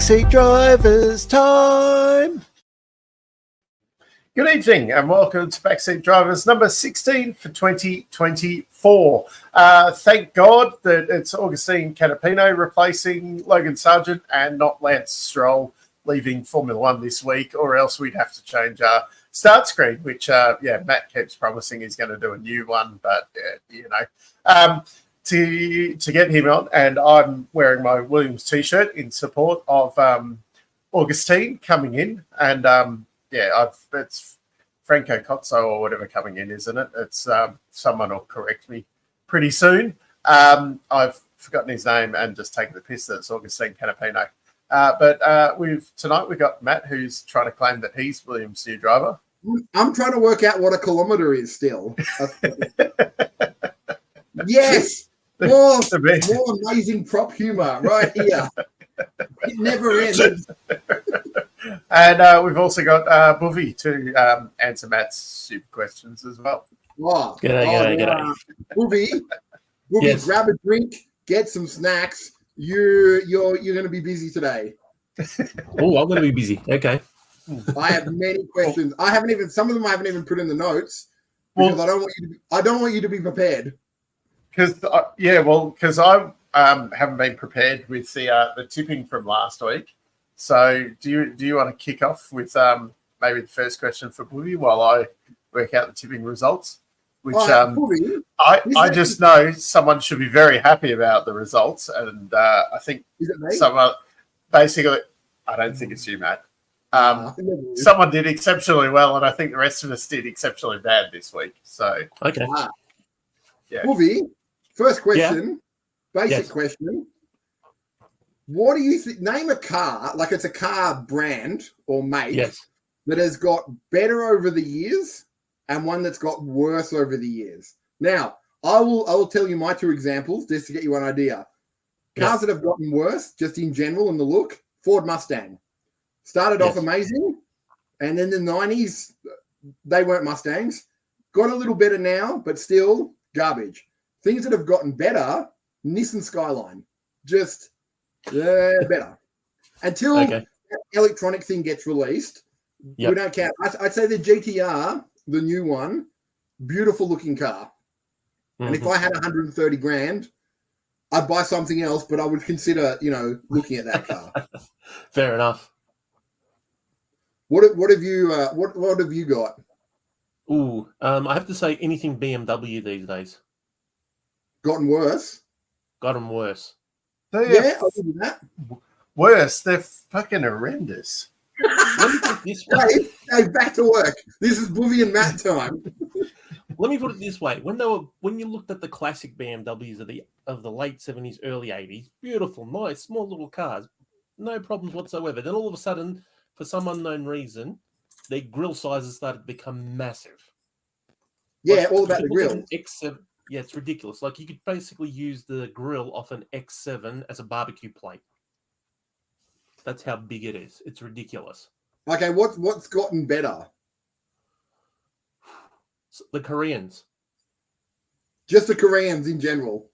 Backseat Drivers time. Good evening and welcome to Backseat Drivers number 16 for 2024. Thank God that it's Augustine Canapino replacing Logan Sargent and not Lance Stroll leaving Formula One this week, or else we'd have to change our start screen, which, Matt keeps promising he's going to do a new one, but, to get him on, and I'm wearing my Williams T-shirt in support of Augustine coming in, and it's Franco Cozzo or whatever coming in, isn't it? It's someone will correct me pretty soon. I've forgotten his name and just taken the piss that it's Augustine Canapino. But tonight we've got Matt, who's trying to claim that he's Williams' new driver. I'm trying to work out what a kilometre is still. Yes. More amazing prop humour right here. It never ends. And we've also got Boovy to answer Matt's super questions as well. G'day. Boovy, yes. Grab a drink, get some snacks. You're going to be busy today. Oh, I'm going to be busy. Okay. I have many questions. Some of them I haven't even put in the notes because I don't want you to be prepared. Because I haven't been prepared with the tipping from last week. So do you want to kick off with maybe the first question for Boovy while I work out the tipping results? Which Boovy, I just know someone should be very happy about the results, and I think someone basically. I don't think it's you, Matt. Someone did exceptionally well, and I think the rest of us did exceptionally bad this week. So okay, yeah. Boovy, first question, basic question. What do you think? Name a car, like it's a car brand or make that has got better over the years and one that's got worse over the years. Now, I will tell you my two examples just to get you an idea. Cars that have gotten worse, just in general in the look, Ford Mustang. Started off amazing, and then the 90s, they weren't Mustangs. Got a little better now, but still garbage. Things that have gotten better, Nissan Skyline. Just better. Until that electronic thing gets released, we don't count. I'd say the GTR, the new one, beautiful looking car. And if I had 130 grand, I'd buy something else, but I would consider, looking at that car. Fair enough. What have you got? Ooh, I have to say anything BMW these days. Gotten worse? Gotten worse. I'll give you that. Worse, they're fucking horrendous. Let me put it this way. Hey, back to work. This is Boovy and Matt time. Let me put it this way: when you looked at the classic BMWs of the late 70s, early 80s, beautiful, nice, small little cars, no problems whatsoever. Then all of a sudden, for some unknown reason, their grille sizes started to become massive. Yeah, all about the grill. X7, yeah, it's ridiculous. Like you could basically use the grill off an X7 as a barbecue plate. That's how big it is. It's ridiculous. Okay, what's gotten better? The Koreans. Just the Koreans in general.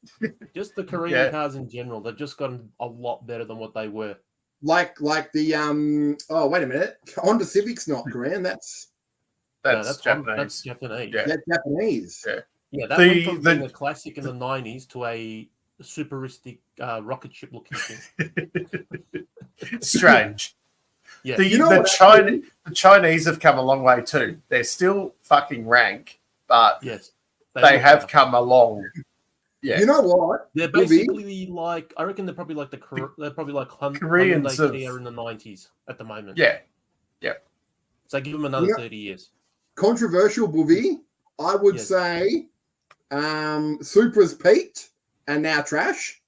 Just the Korean cars in general. They've just gotten a lot better than what they were. Like the oh, wait a minute. Honda Civic's not Korean. That's Japanese. That's Japanese. Yeah. That's Japanese. Yeah, that went from being a classic in the 90s to a superistic rocket ship looking thing. Strange. Yeah. The Chinese have come a long way too. They're still fucking rank, but they have come along. Yeah. You know what? They're basically like, I reckon they're probably like Koreans Hyundai in the 90s at the moment. Yeah. Yeah. So give them another 30 years. Controversial, Boovy. I would say Supra's peaked and now trash.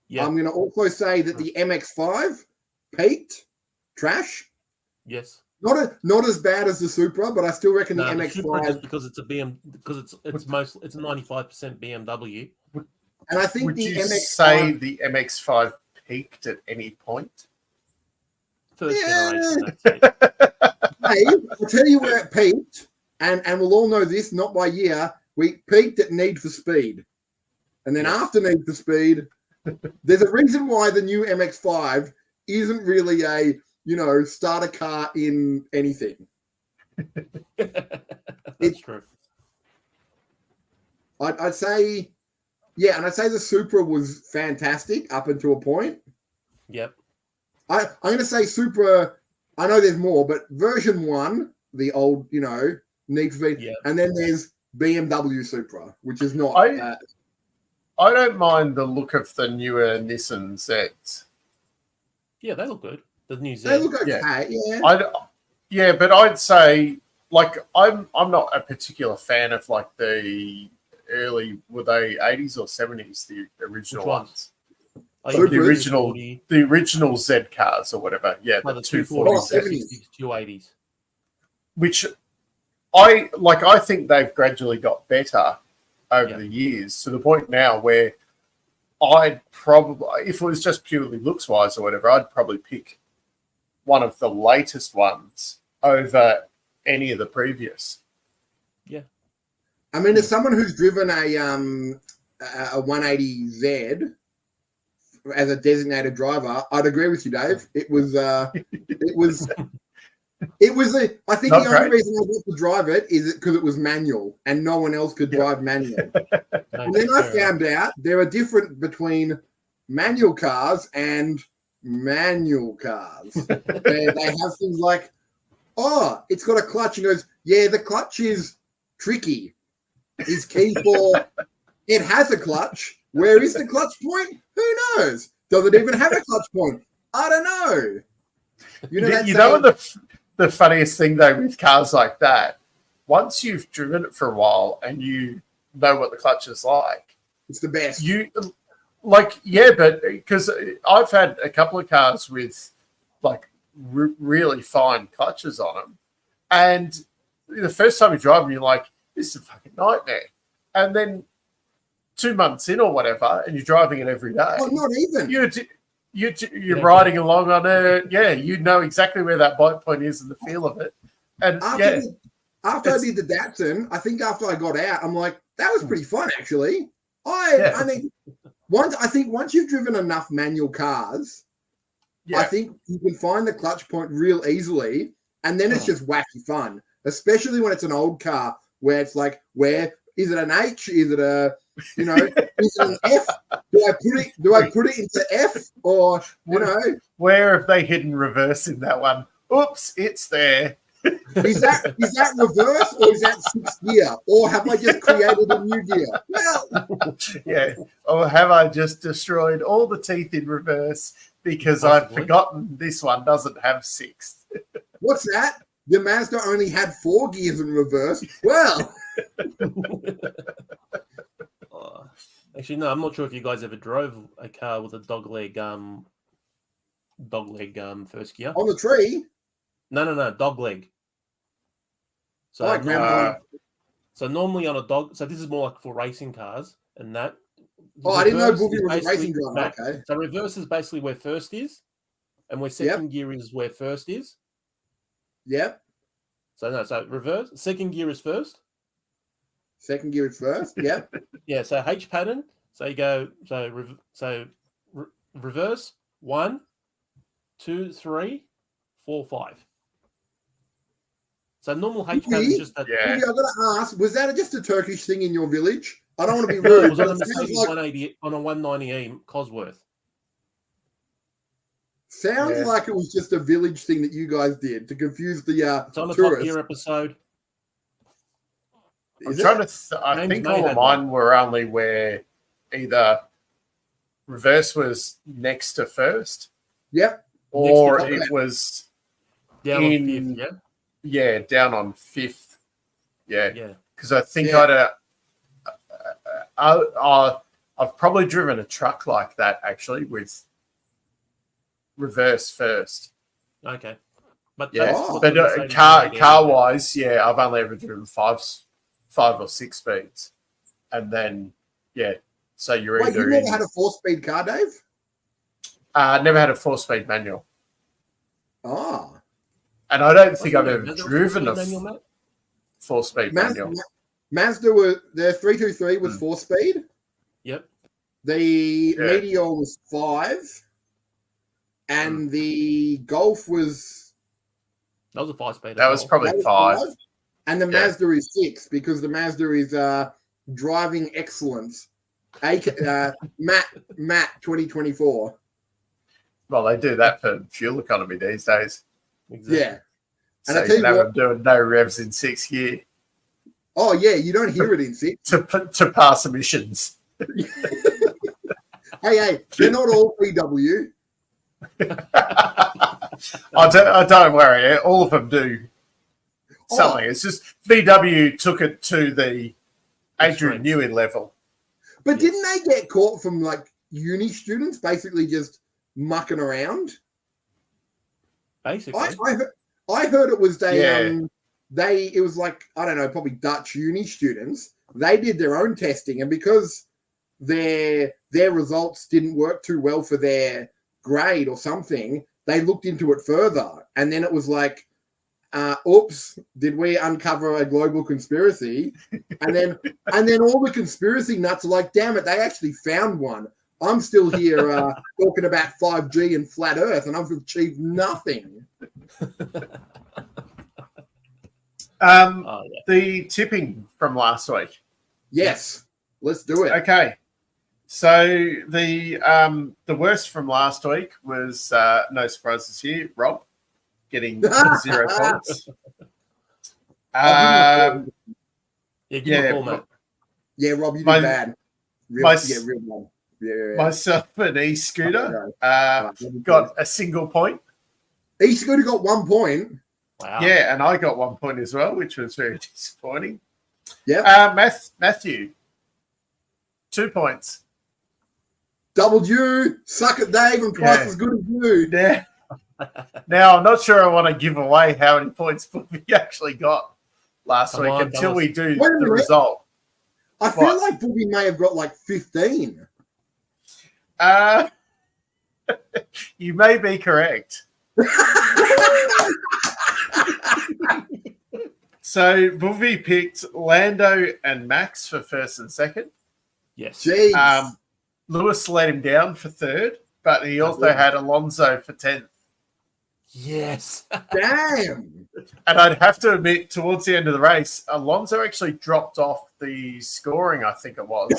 Yeah. I'm going to also say that the MX-5 peaked, trash. Yes. Not as bad as the Supra, but I still reckon the MX-5 just because it's a it's a 95% BMW. And I think would you say the MX-5 peaked at any point? First generation. Hey, I'll tell you where it peaked, and we'll all know this, not by year. We peaked at Need for Speed. And then after Need for Speed, there's a reason why the new MX-5 isn't really a, start a car in anything. That's true. I'd say, yeah, and I'd say the Supra was fantastic up until a point. Yep. I'm going to say Supra, I know there's more, but version 1, the old, Need for Speed, yep. and then there's BMW Supra, which is not... I don't mind the look of the newer Nissan Zs. Yeah, they look good. The new Z. They look okay, yeah. But I'd say, like, I'm not a particular fan of, like, the early, were they 80s or 70s, the original ones? The original Z cars or whatever. Yeah, the 240s. 280s. Which I think they've gradually got better over the years, to the point now where I'd probably, if it was just purely looks wise or whatever, I'd probably pick one of the latest ones over any of the previous. Yeah. I mean, as someone who's driven a 180Z as a designated driver, I'd agree with you, Dave. I think the only reason I got to drive it is because it was manual and no one else could drive manual. And then I found out there are different between manual cars and manual cars. They have things like, it's got a clutch, and goes, yeah, the clutch is tricky. Is key for it has a clutch. Where is the clutch point? Who knows? Does it even have a clutch point? I don't know. The funniest thing though with cars like that, once you've driven it for a while and you know what the clutch is like, it's the best. But because I've had a couple of cars with like really fine clutches on them, and the first time you drive them, you're like, this is a fucking nightmare. And then 2 months in or whatever, and you're driving it every day. Oh, not even. You're riding along on it. Yeah, you know exactly where that bite point is and the feel of it. And after I did the Datsun, I think after I got out, I'm like, that was pretty fun actually. I think once you've driven enough manual cars, I think you can find the clutch point real easily, and then it's just wacky fun. Especially when it's an old car where it's like, where is it an H? Is it a is it an F? Do I put it into F, or where have they hidden reverse in that one? Oops, it's there. Is that reverse, or is that 6th gear, or have I just created a new gear? Well, yeah, or have I just destroyed all the teeth in reverse because I've forgotten this one doesn't have 6th? What's that? The Mazda only had 4 gears in reverse. Well. Actually, no, I'm not sure if you guys ever drove a car with a dogleg first gear. On the tree? No, dogleg. So, so normally on a dog, so this is more like for racing cars and that. I didn't know Boogie was a racing driver. Okay. So reverse is basically where first is, and where second gear is where first is. Yep. So reverse. Second gear is first. Second gear is first. Yep. Yeah. So H pattern. So you go. Reverse 1, 2, 3, 4, 5. So normal H pattern is just that. Yeah. I've got to ask: was that just a Turkish thing in your village? I don't want to be rude. It was on a Mercedes 180 on a 190E Cosworth. Sounds like it was just a village thing that you guys did to confuse the it's on the tourists. Top Gear episode. I think all of mine were only where either reverse was next to first. Yep. Or it was down on 5th, yeah? Yeah, down on 5th. Yeah. Because I think I've probably driven a truck like that actually with reverse first. Okay. But car wise, I've only ever driven 5 or 6 speeds. And then so you're either you never had a 4-speed car, Dave? Never had a 4-speed manual. Oh. And I don't think I've ever driven a 4-speed manual. Mazda their 323 was 4-speed. Yep. The Meteor was 5. and the Golf was... That was a 5-speed. That was probably 5. And the Mazda is 6 because the Mazda is driving excellence. Matt 2024. Well, they do that for fuel economy these days. Exactly. Yeah. And so I tell you what, doing no revs in 6th gear. Oh, yeah, you don't hear it in 6. To pass emissions. Hey, they're not all VW. I don't worry. All of them do something. It's just VW took it to the Adrian Newey level. But didn't they get caught from like uni students basically just mucking around? Basically, I heard it was it was like, I don't know, probably Dutch uni students. They did their own testing, and because their results didn't work too well for their grade or something, they looked into it further, and then it was like, oops, did we uncover a global conspiracy? And then all the conspiracy nuts are like, damn it, they actually found one. I'm still here talking about 5G and flat Earth, and I've achieved nothing. The tipping from last week. Yes, let's do it. Okay. So the worst from last week was no surprises here, Rob getting 0 points. Rob, you did bad. Real bad. Yeah. Myself and E-Scooter got a single point. E-Scooter got 1 point. Wow. Yeah, and I got 1 point as well, which was very disappointing. Yeah. Matthew, 2 points. Doubled you. Suck it, Dave, and twice as good as you. Yeah. Now, I'm not sure I want to give away how many points we actually got last week until we do the result. I feel like Boogie may have got like 15. You may be correct. So, Boogie picked Lando and Max for first and second. Yes. Lewis let him down for third, but he also had Alonso for 10th. Yes. Damn. And I'd have to admit, towards the end of the race, Alonso actually dropped off the scoring, I think it was,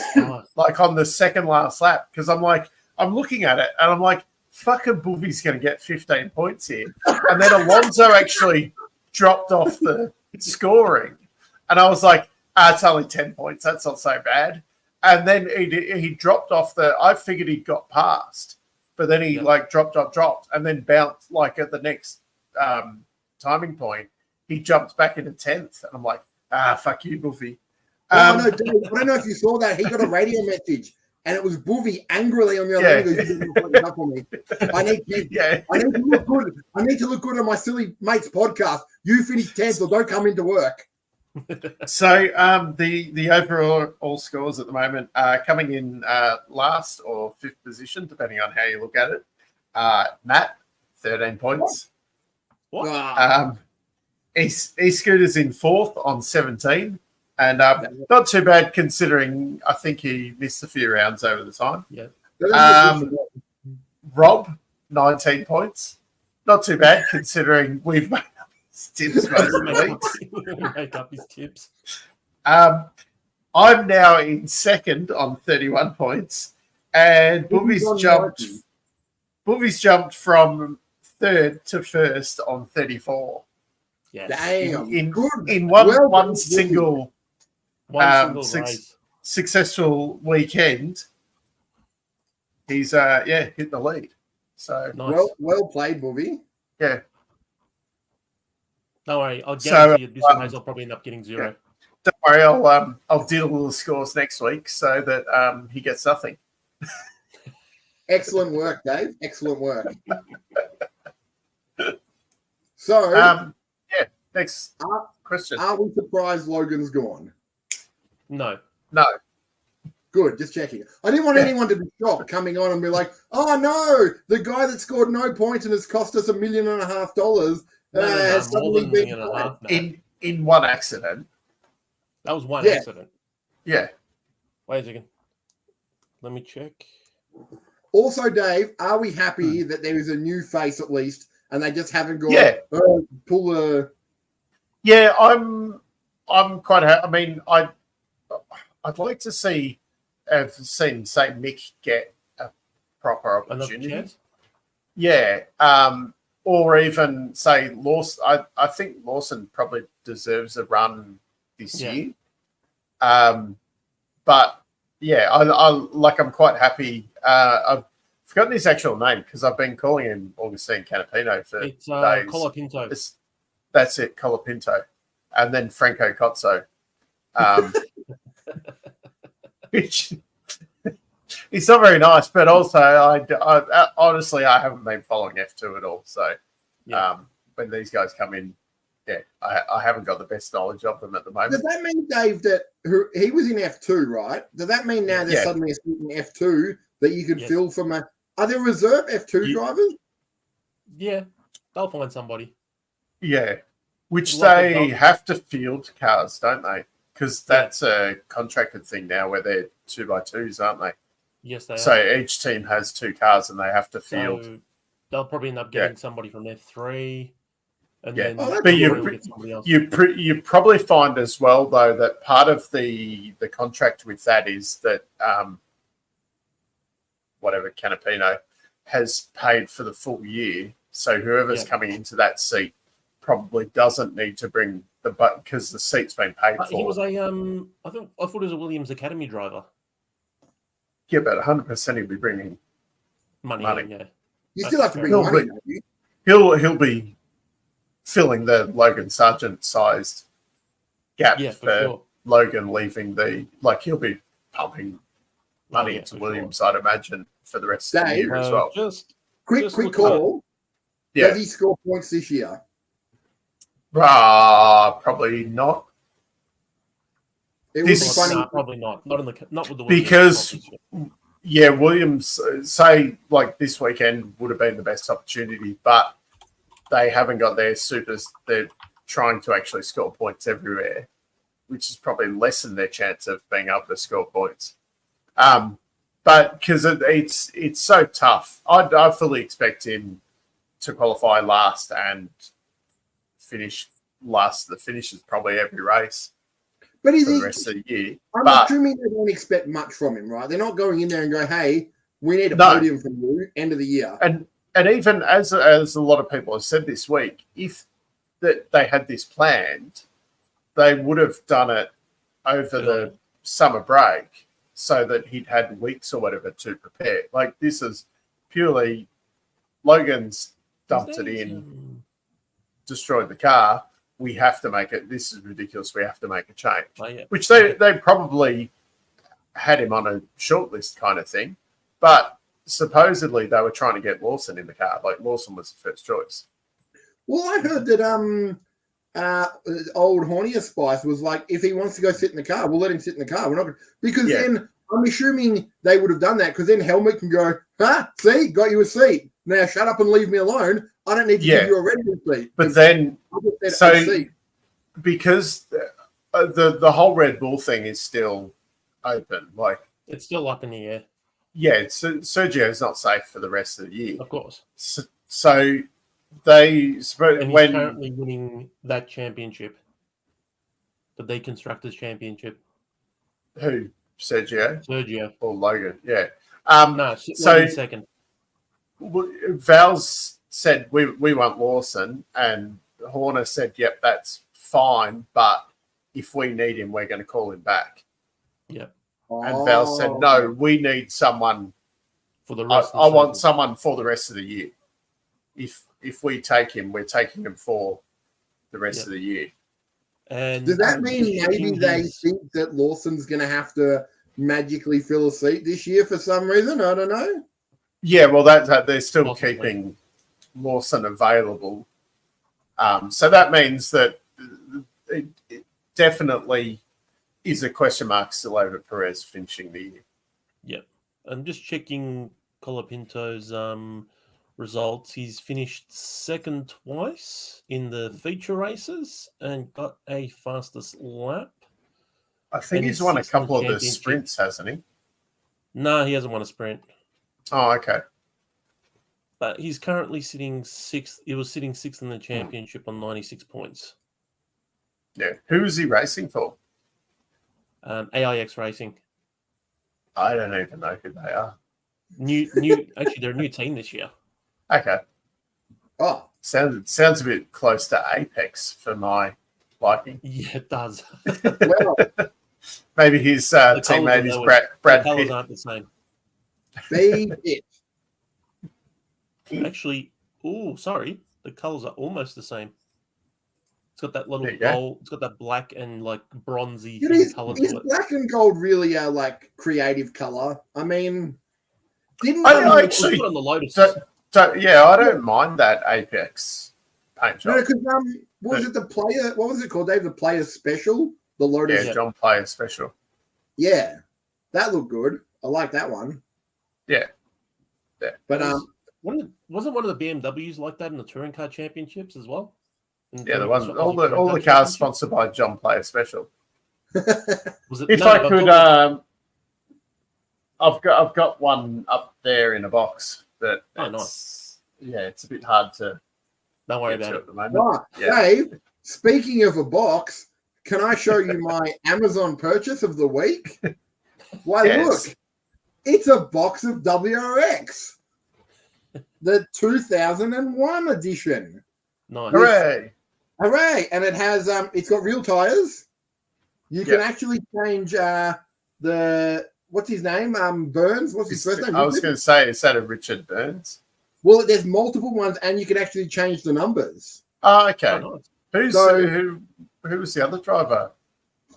like on the second last lap. Because I'm looking at it, and I'm like, fucking Boogie's going to get 15 points here. And then Alonso actually dropped off the scoring. And I was like, it's only 10 points. That's not so bad. And then he dropped off I figured he got past. But then he dropped, and then bounced like at the next timing point. He jumped back into 10th. And I'm like, fuck you, Buffy. No, Dave, I don't know if you saw that. He got a radio message, and it was Buffy angrily on the other end. I need to look good. I need to look good on my silly mate's podcast. You finish 10th or don't come into work. So the overall scores at the moment are coming in last or 5th position, depending on how you look at it. Matt, 13 points. What? E-Scooter's in 4th on 17. And not too bad considering I think he missed a few rounds over the time. Yeah. Rob, 19 points. Not too bad considering we've made up his tips most of the weeks. Make up his tips. I'm now in 2nd on 31 points. And Boovy's jumped from 3rd to 1st on 34. Yes. Damn. In one single race. successful weekend, he's hit the lead. So nice. Well played, Booby. Yeah. Don't worry, I'll guarantee you this race I'll probably end up getting 0. Yeah. Don't worry, I'll diddle the scores next week so that he gets nothing. Excellent work, Dave. Excellent work. So next question. Are we surprised Logan's gone? No. Good, just checking. I didn't want anyone to be shocked coming on and be like, oh no, the guy that scored no points and has cost us $1.5 million has suddenly been in one accident. That was one accident. Yeah. Wait a second. Let me check. Also, Dave, are we happy that there is a new face at least, and they just haven't got pull a? Yeah, I'm quite happy. I mean, I'd like to see, have seen, say, Mick get a proper opportunity. Yeah, or even say Lawson. I think Lawson probably deserves a run this year. But yeah, I'm quite happy. I've forgotten his actual name because I've been calling him Augustine Canapino for days. Colapinto. That's it, Colapinto, and then Franco Cozzo. Which he's not very nice, but also I honestly I haven't been following F2 at all. So when these guys come in, I haven't got the best knowledge of them at the moment. Does that mean, Dave, that he was in F2, right? Does that mean now there's suddenly a seat in F2 that you could fill from a? Are there reserve F2 drivers? Yeah, they'll find somebody. Yeah, which they have to field cars, don't they? Because that's a contracted thing now where they're 2x2s, aren't they? Yes, they are. So each team has 2 cars and they have to field. So they'll probably end up getting somebody from F3. And then but you probably find as well, though, that part of the contract with that is that whatever Canapino has paid for the full year. So whoever's coming into that seat probably doesn't need to bring the because the seat's been paid for. He was a I thought he was a Williams Academy driver. Yeah, but 100% he'll be bringing money. You still have to bring money. He'll be filling the Logan Sargent sized gap for Logan leaving he'll be pumping money into Williams, I'd imagine, for the rest of the year as well. Quick call. Does he score points this year? Probably not. It would be funny. No, probably not. Not with the Williams. Because Williams, say like this weekend would have been the best opportunity, but they haven't got their supers. They're trying to actually score points everywhere, which is probably lessened their chance of being able to score points. But because it's so tough, I fully expect him to qualify last and finish last. The finishes probably every race. But for the rest of the year. I'm assuming they don't expect much from him, right? They're not going in there and go, "Hey, we need a podium from you end of the year." And even as a lot of people have said this week, if that they had this planned, they would have done it over the summer break so that he'd had weeks or whatever to prepare. Like this is purely Logan's dumped it in, destroyed the car. We have to make it. This is ridiculous. We have to make a change, which they probably had him on a shortlist kind of thing, but supposedly they were trying to get Lawson in the car. Like Lawson was the first choice. Well, I heard that old Hornier Spice was like, if he wants to go sit in the car, we'll let him sit in the car. We're not because then I'm assuming they would have done that because then Helmut can go, see, got you a seat. Now shut up and leave me alone. I don't need to give you a regular seat. But then, because the whole Red Bull thing is still open, like it's still up in the air. Yeah, Sergio's not safe for the rest of the year. Of course. So they he's currently winning that championship, the Deconstructors Championship. Who? Sergio or Logan? Yeah. No, so second. Val's said we want Lawson, and Horner said, "Yep, that's fine, but if we need him, we're going to call him back." Yeah. And Val said, "No, we need someone for the rest. I want someone for the rest of the year. If we take him, we're taking him for the rest of the year." And does that mean maybe they think that Lawson's going to have to magically fill a seat this year for some reason? I don't know. Yeah, well, they're still keeping Lawson available. So that means that it definitely is a question mark still over Perez finishing the year. Yep. I'm just checking Colapinto's results. He's finished second twice in the feature races and got a fastest lap. I think he's won a couple of the sprints, hasn't he? No, he hasn't won a sprint. Oh, okay. But he's currently sitting sixth. He was sitting sixth in the championship on 96 points. Yeah. Who is he racing for? AIX Racing. I don't even know who they are. Actually, they're a new team this year. Okay. Oh, sounds a bit close to Apex for my liking. Yeah, it does. well, Maybe his teammate is Brad The colours Pitt. aren't the same. be it. Actually, sorry. The colours are almost the same. It's got that little There you go. gold. It's got that black and like bronzy Is colour to it. black and gold really a like creative color? I mean, didn't I It's actually put on the Lotus. yeah, I don't mind that Apex paint job. no, because what was it the player? What was it called, Dave? The player special, the Lotus. Yeah, John Player Special. Yeah, that looked good. I like that one. Yeah. But Wasn't one of the BMWs like that in the touring car championships as well? Yeah, the one all the cars sponsored by John Player Special. Was it, If no, I but could, I've got one up there in a box, but nice. Yeah, it's a bit hard to. Don't worry get to about it. at the moment. right, Yeah. Dave. Speaking of a box, can I show you my Amazon purchase of the week? Why, Yes. look, it's a box of WRX, the 2001 edition. Nice. Hooray! Hooray! And it has it's got real tires. You can actually change the what's his name? Burns. What's his first name? I was going to say, is that a Richard Burns? Well, there's multiple ones, and you can actually change the numbers. Oh, okay. Oh, nice. Who was the other driver?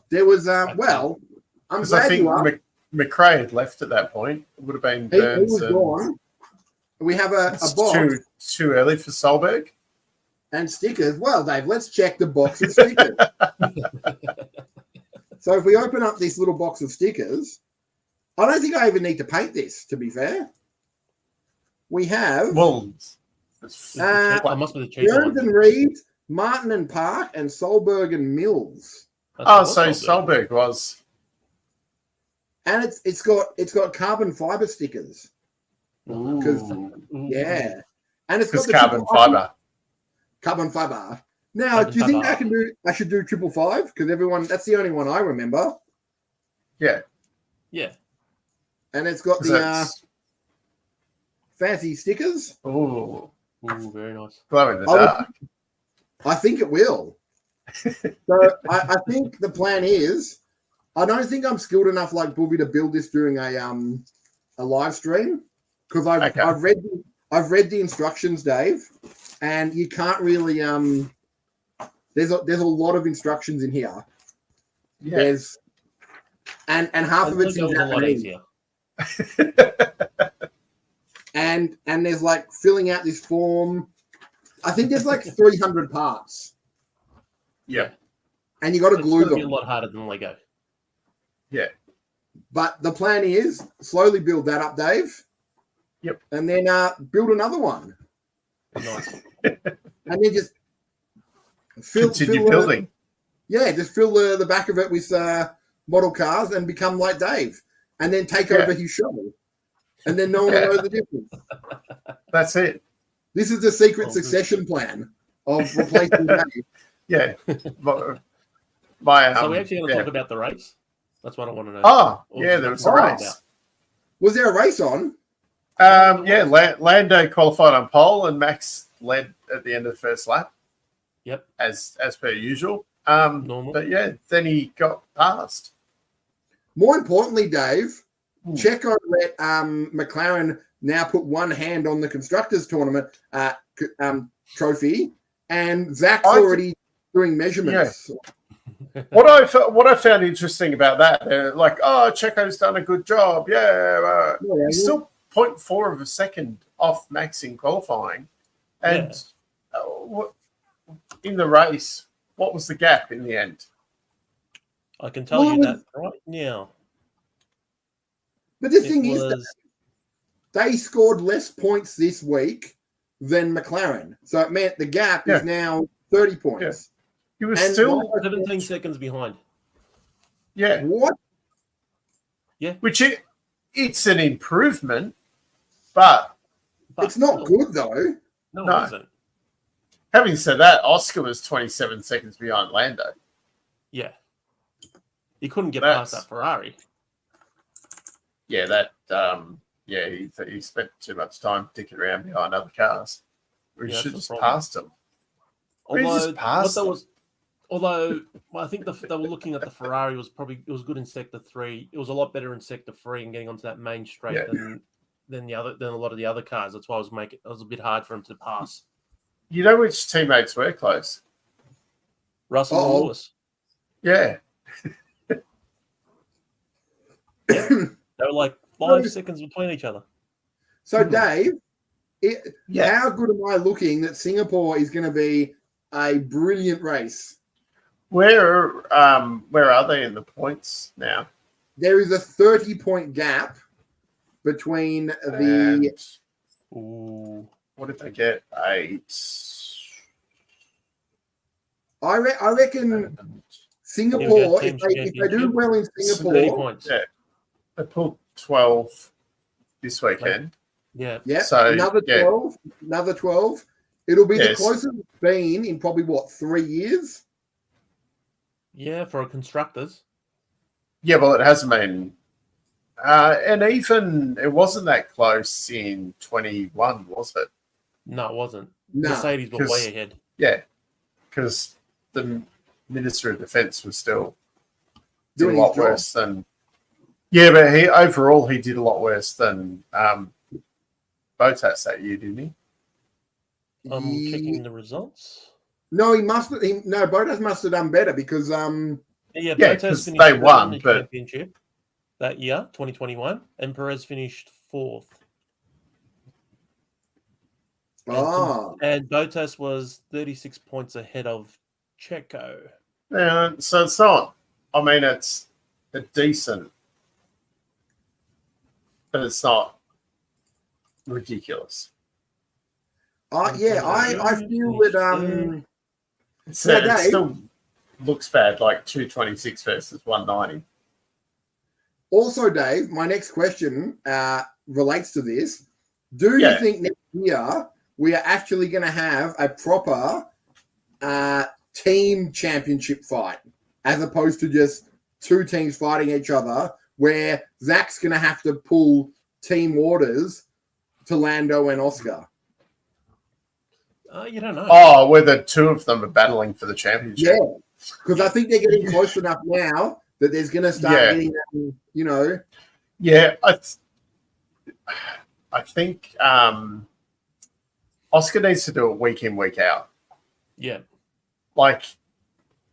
There was I'm Because I glad think you asked. McRae had left at that point. It would have been He Burns. was gone. We have a It's box too early for Solberg. and stickers. Well, Dave, let's check the box of stickers. So if we open up this little box of stickers, I don't think I even need to paint this, to be fair. We have Well, I must be the cheaper Jones one. and Reed, Martin and Park, and Solberg and Mills. That's what Solberg was. And it's got carbon fiber stickers. Ooh. Yeah. And it's got Because the carbon fiber. Carbon fiber. Now, Carbon do you think fiber. I should do 555? Because that's the only one I remember. Yeah. Yeah. And it's got the fancy stickers. Ooh. Ooh, very nice. Glow in the dark. I think it will. So I think the plan is, I don't think I'm skilled enough like Booby to build this during a live stream, because I've read the instructions, Dave, and you can't really there's a lot of instructions in here. Yeah. There's and half of it's in a lot Japanese. easier. And there's like filling out this form. I think there's like 300 parts. Yeah. And you got to It's glue gonna be them. a lot harder than Lego. Yeah. But the plan is slowly build that up, Dave. Yep. And then build another one. Nice. And then just Continue building. Just fill the back of it with model cars and become like Dave. And then take over his show. And then no one will know the difference. That's it. This is the secret succession plan of replacing Dave. Yeah. So we're actually going to talk about the race. That's what I want to know. Oh, Or yeah, just there was talk a about- race. Was there a race on? Lando qualified on pole and Max led at the end of the first lap. Yep. As per usual. Normal. But yeah, then he got past. More importantly, Dave, Checo let McLaren now put one hand on the constructors tournament trophy, and Zach's already doing measurements. Yeah. What I found interesting about that, they're like, oh, Checo's done a good job. Yeah, he's still 0.4 of a second off Max in qualifying, and in the race, what was the gap in the end? I can tell you that right now. But the thing is that they scored less points this week than McLaren. So it meant the gap is now 30 points. Yeah. He was still 17 seconds behind. Yeah. What? Yeah. Which it's an improvement, but it's not good though. No, it isn't. Having said that, Oscar was 27 seconds behind Lando. Yeah. He couldn't get past that Ferrari. Yeah, he spent too much time dicking around behind other cars. We should just passed him. Although I think they were looking at the Ferrari was good in sector 3. It was a lot better in sector 3 and getting onto that main straight than a lot of the other cars. That's why it was a bit hard for him to pass. You know which teammates were close? Russell and Lewis. Yeah. They were like 5 seconds between each other. So, Dave, how good am I looking that Singapore is going to be a brilliant race? Where are they in the points now? There is a 30-point gap between what did they get? 8. I reckon Singapore, if they do well in Singapore, 30 points. Yeah. They pulled 12 this weekend. Yeah. So another 12. It'll be the closest it's been in probably 3 years? Yeah, for a constructors. Yeah, well, it hasn't been. And even it wasn't that close in 21, was it? No, it wasn't. No, Mercedes were way ahead. Yeah, because the Minister of Defence was still doing a lot worse than. Yeah, but overall he did a lot worse than Bottas that year, didn't he? I'm checking the results. No, Bottas must have done better because Bottas finished they won the championship that year, 2021, and Perez finished 4th. And Bottas was 36 points ahead of Checo. Yeah, so it's not. I mean, it's a decent, but it's not ridiculous. I feel that it still looks bad, like 226 versus 190. Also, Dave, my next question relates to this. Do you think next year we are actually going to have a proper team championship fight as opposed to just two teams fighting each other where Zach's going to have to pull team orders to Lando and Oscar? You don't know. Oh, where the two of them are battling for the championship. Yeah, because I think they're getting close enough now that there's going to start getting that, Yeah, I think Oscar needs to do it week in, week out. Yeah. Like,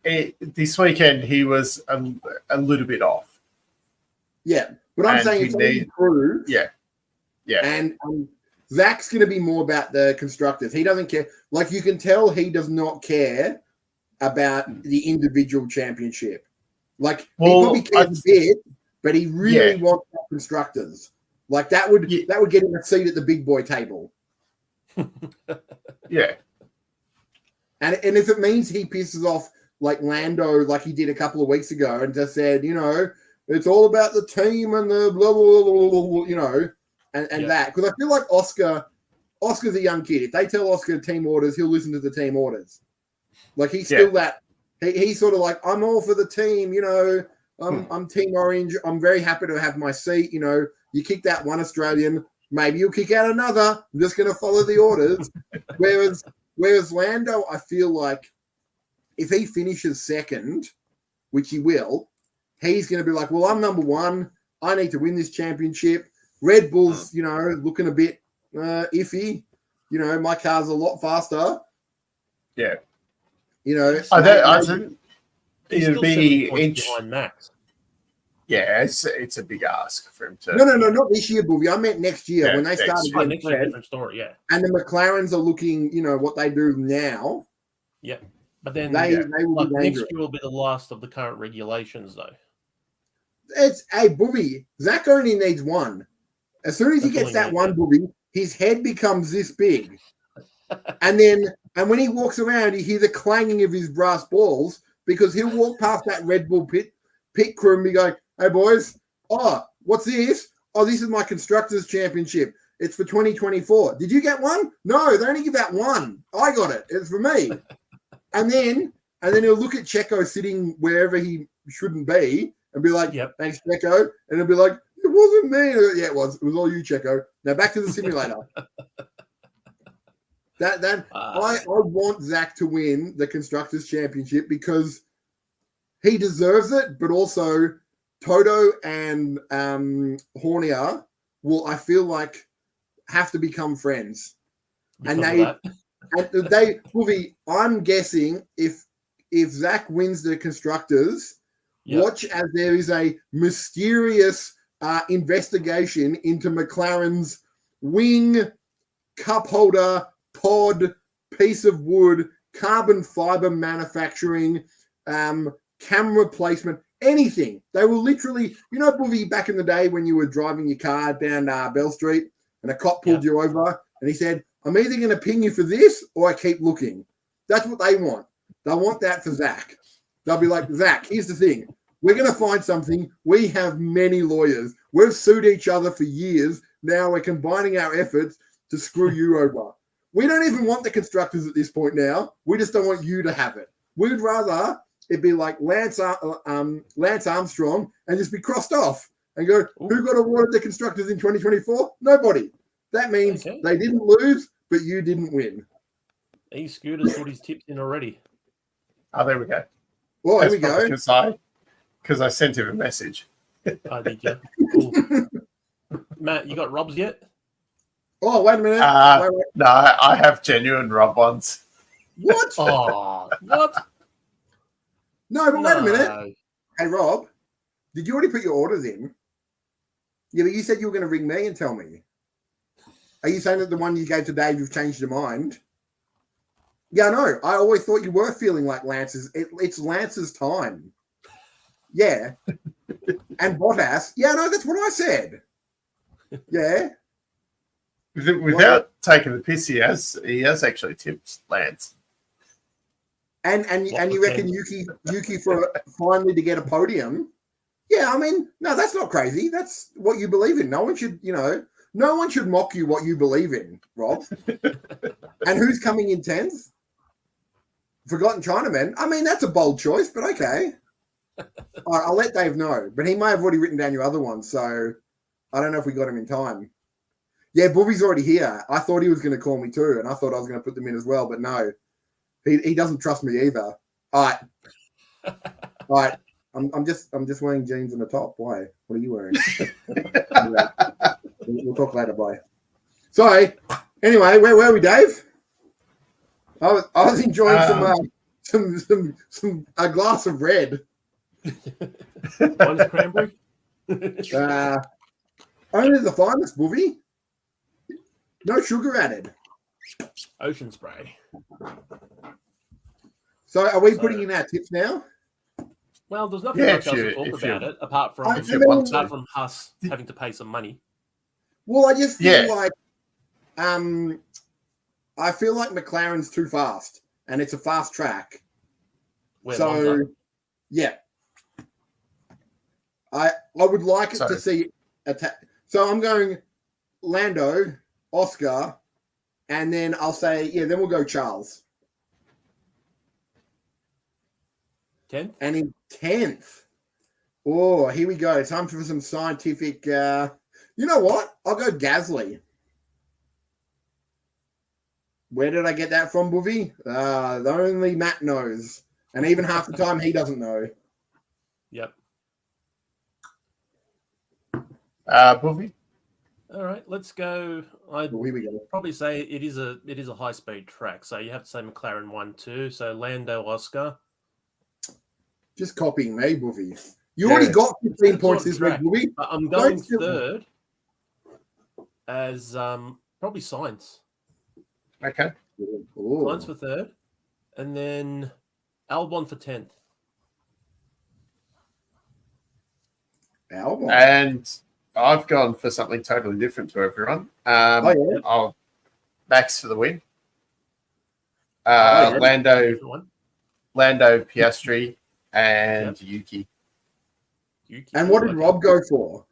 this weekend he was a little bit off. Yeah, but I'm saying it's only improved. Yeah. And Zach's going to be more about the constructors. He doesn't care. Like, you can tell he does not care about the individual championship. Like, he probably cares a bit, but he really wants constructors. Like, that would get him a seat at the big boy table. Yeah. And if it means he pisses off like Lando, like he did a couple of weeks ago, and just said, it's all about the team and the blah, blah, blah, blah, blah, and that. Because I feel like Oscar's a young kid. If they tell Oscar team orders, he'll listen to the team orders. Like, he's still that. He's sort of like, I'm all for the team, I'm Team Orange. I'm very happy to have my seat. You kicked out one Australian, maybe you'll kick out another. I'm just going to follow the orders. Whereas Lando, I feel like if he finishes second, which he will, he's going to be like, well, I'm number one. I need to win this championship. Red Bull's, looking a bit iffy. My car's a lot faster. Yeah. I think it'd be behind Max. Yeah, it's a big ask for him to. No, not this year, Booby. I meant next year when they started. Next year, different story. Yeah. And the McLarens are looking, what they do now. Yeah, but then they will be next year will be the last of the current regulations, though. Booby. Zach only needs one. As soon as he gets that one, Booby, his head becomes this big, and when he walks around, you hear the clanging of his brass balls because he'll walk past that Red Bull pit crew and be going, "Hey boys, what's this? Oh, this is my constructors championship. It's for 2024. Did you get one? No, they only give out one. I got it. It's for me. And then he'll look at Checo sitting wherever he shouldn't be and be like, thanks, Checo. And he'll be like, it wasn't me. Yeah, it was. It was all you, Checo. Now back to the simulator. I want Zach to win the Constructors' Championship because he deserves it, but also Toto and Hornier will, I feel like, have to become friends. Wolfie, I'm guessing if Zach wins the Constructors, watch as there is a mysterious investigation into McLaren's wing, cup holder, pod, piece of wood, carbon fiber manufacturing, camera placement, anything. They will literally, Wolfie, back in the day when you were driving your car down Bell Street and a cop pulled you over and he said, I'm either going to ping you for this or I keep looking. That's what they want. They want that for Zach. They'll be like, Zach, here's the thing. We're going to find something. We have many lawyers. We've sued each other for years. Now we're combining our efforts to screw you over. We don't even want the Constructors at this point now. We just don't want you to have it. We'd rather it be like Lance Armstrong and just be crossed off and go, who got awarded the Constructors in 2024? Nobody. That means they didn't lose, but you didn't win. E-Scooter's put his tips in already. Oh, there we go. Well, there we go. Because I sent him a message. Oh, did you? Cool. Matt, you got Rob's yet? Oh, wait a minute. Wait. No, I have genuine Rob ones. What? Oh, what? No, but wait a minute. Hey, Rob, did you already put your orders in? Yeah, but you said you were going to ring me and tell me. Are you saying that the one you gave to Dave, you've changed your mind? Yeah, no. I always thought you were feeling like Lance's. It's Lance's time. Yeah. And Bottas. Yeah, no, that's what I said. Yeah. Without taking the piss, he has actually tipped Lance. And you reckon Yuki for finally to get a podium? Yeah, I mean, no, that's not crazy. That's what you believe in. No one should mock you what you believe in, Rob. And who's coming in 10th? Forgotten Chinaman. I mean, that's a bold choice, but okay. All right, I'll let Dave know. But he may have already written down your other one, so I don't know if we got him in time. Yeah, Bobby's already here. I thought he was going to call me too, and I thought I was going to put them in as well, but no. He doesn't trust me either. All right. I'm just wearing jeans and a top. Why? What are you wearing? We'll talk later. Bye. So, anyway, where were we, Dave? I was enjoying a glass of red. One's cranberry. Only the finest, Booby. No sugar added. Ocean spray. So, are we putting in our tips now? Well, there's nothing much else to talk about it apart from us having to pay some money. Well, I just feel like I feel like McLaren's too fast, and it's a fast track. Monza? Yeah, I would like it to see attack. So I'm going Lando, Oscar, and then I'll say then we'll go Charles. 10th? And in 10th. Oh, here we go. Time for some scientific. You know what? I'll go Gasly. Where did I get that from, Boovy? Only Matt knows. And even half the time, he doesn't know. Yep. Boovy? All right, let's go. I'd here we go. Probably say it is a high-speed track, so you have to say McLaren 1-2. So Lando, Oscar. Just copying me, Boovy. You already got 15 points this week, Boovy. I'm going third as probably Sainz. Okay. Sainz for third. And then Albon for 10th. Albon. And I've gone for something totally different to everyone. I'll Max for the win. Lando, Piastri, and Yuki. And what did Rob go for?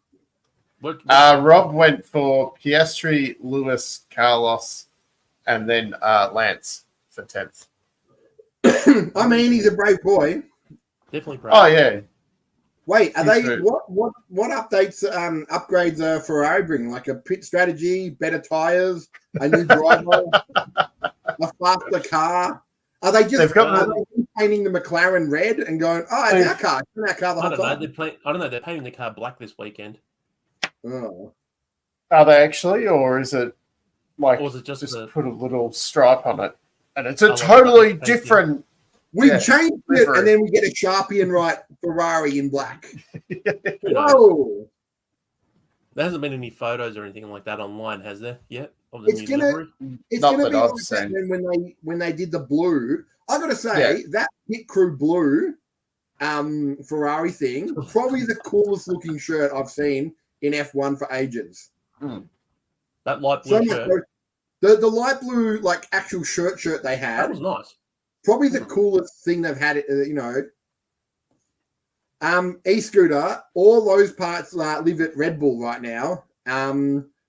Rob went for Piastri, Lewis, Carlos, and then Lance for 10th. I mean, he's a brave boy. Definitely brave. Oh yeah. Wait, are they what updates upgrades are Ferrari bringing? Like a pit strategy, better tires, a new driver, a faster car? Are they just painting the McLaren red and going, "Oh, it's our car, it's our car the whole time"? I don't know. They're painting the car black this weekend. Oh. Are they actually, or is it like, or is it just put a little stripe on it, and it's a totally different. We changed it, and then we get a Sharpie and write Ferrari in black. Whoa! There hasn't been any photos or anything like that online, has there, yet? Of the It's new gonna livery? be like that when they did the blue. I got to say that pit crew blue Ferrari thing, probably the coolest looking shirt I've seen in F1 for ages. That light blue shirt. The light blue, like actual shirt they had. That was nice. Probably the coolest thing they've had. E-scooter. All those parts live at Red Bull right now.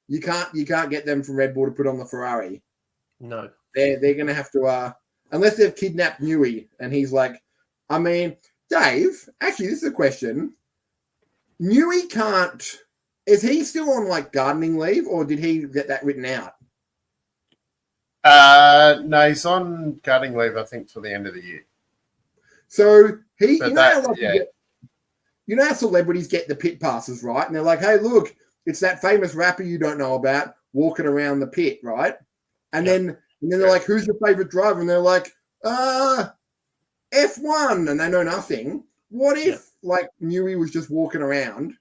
You can't get them from Red Bull to put on the Ferrari. No, they're gonna have to unless they've kidnapped Newey, and he's like, I mean, Dave. Actually, this is a question. Newey can't. Is he still on like gardening leave, or did he get that written out? No, he's on gardening leave, I think, till the end of the year. So you know how celebrities get the pit passes, right? And they're like, hey, look, it's that famous rapper you don't know about walking around the pit, right? And then they're like, who's your favorite driver? And they're like, F1, and they know nothing. What if like Newey was just walking around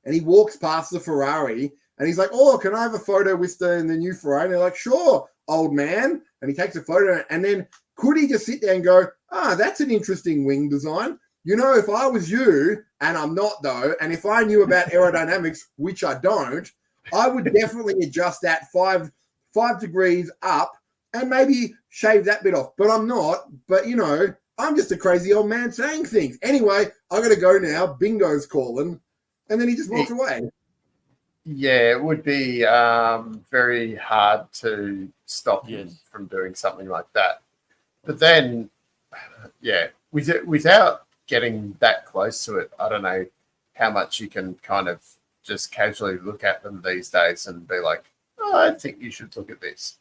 and he walks past the Ferrari and he's like, oh, can I have a photo with the new Ferrari? And they're like, sure, old man. And he takes a photo. And then could he just sit there and go, that's an interesting wing design. You know, if I was you, and I'm not though, and if I knew about aerodynamics, which I don't, I would definitely adjust that 5 degrees up and maybe shave that bit off. But I'm not. But, you know, I'm just a crazy old man saying things. Anyway, I got to go now. Bingo's calling. And then he just walks away. Yeah, it would be very hard to stop him from doing something like that. But then, without getting that close to it, I don't know how much you can kind of just casually look at them these days and be like, I think you should look at this.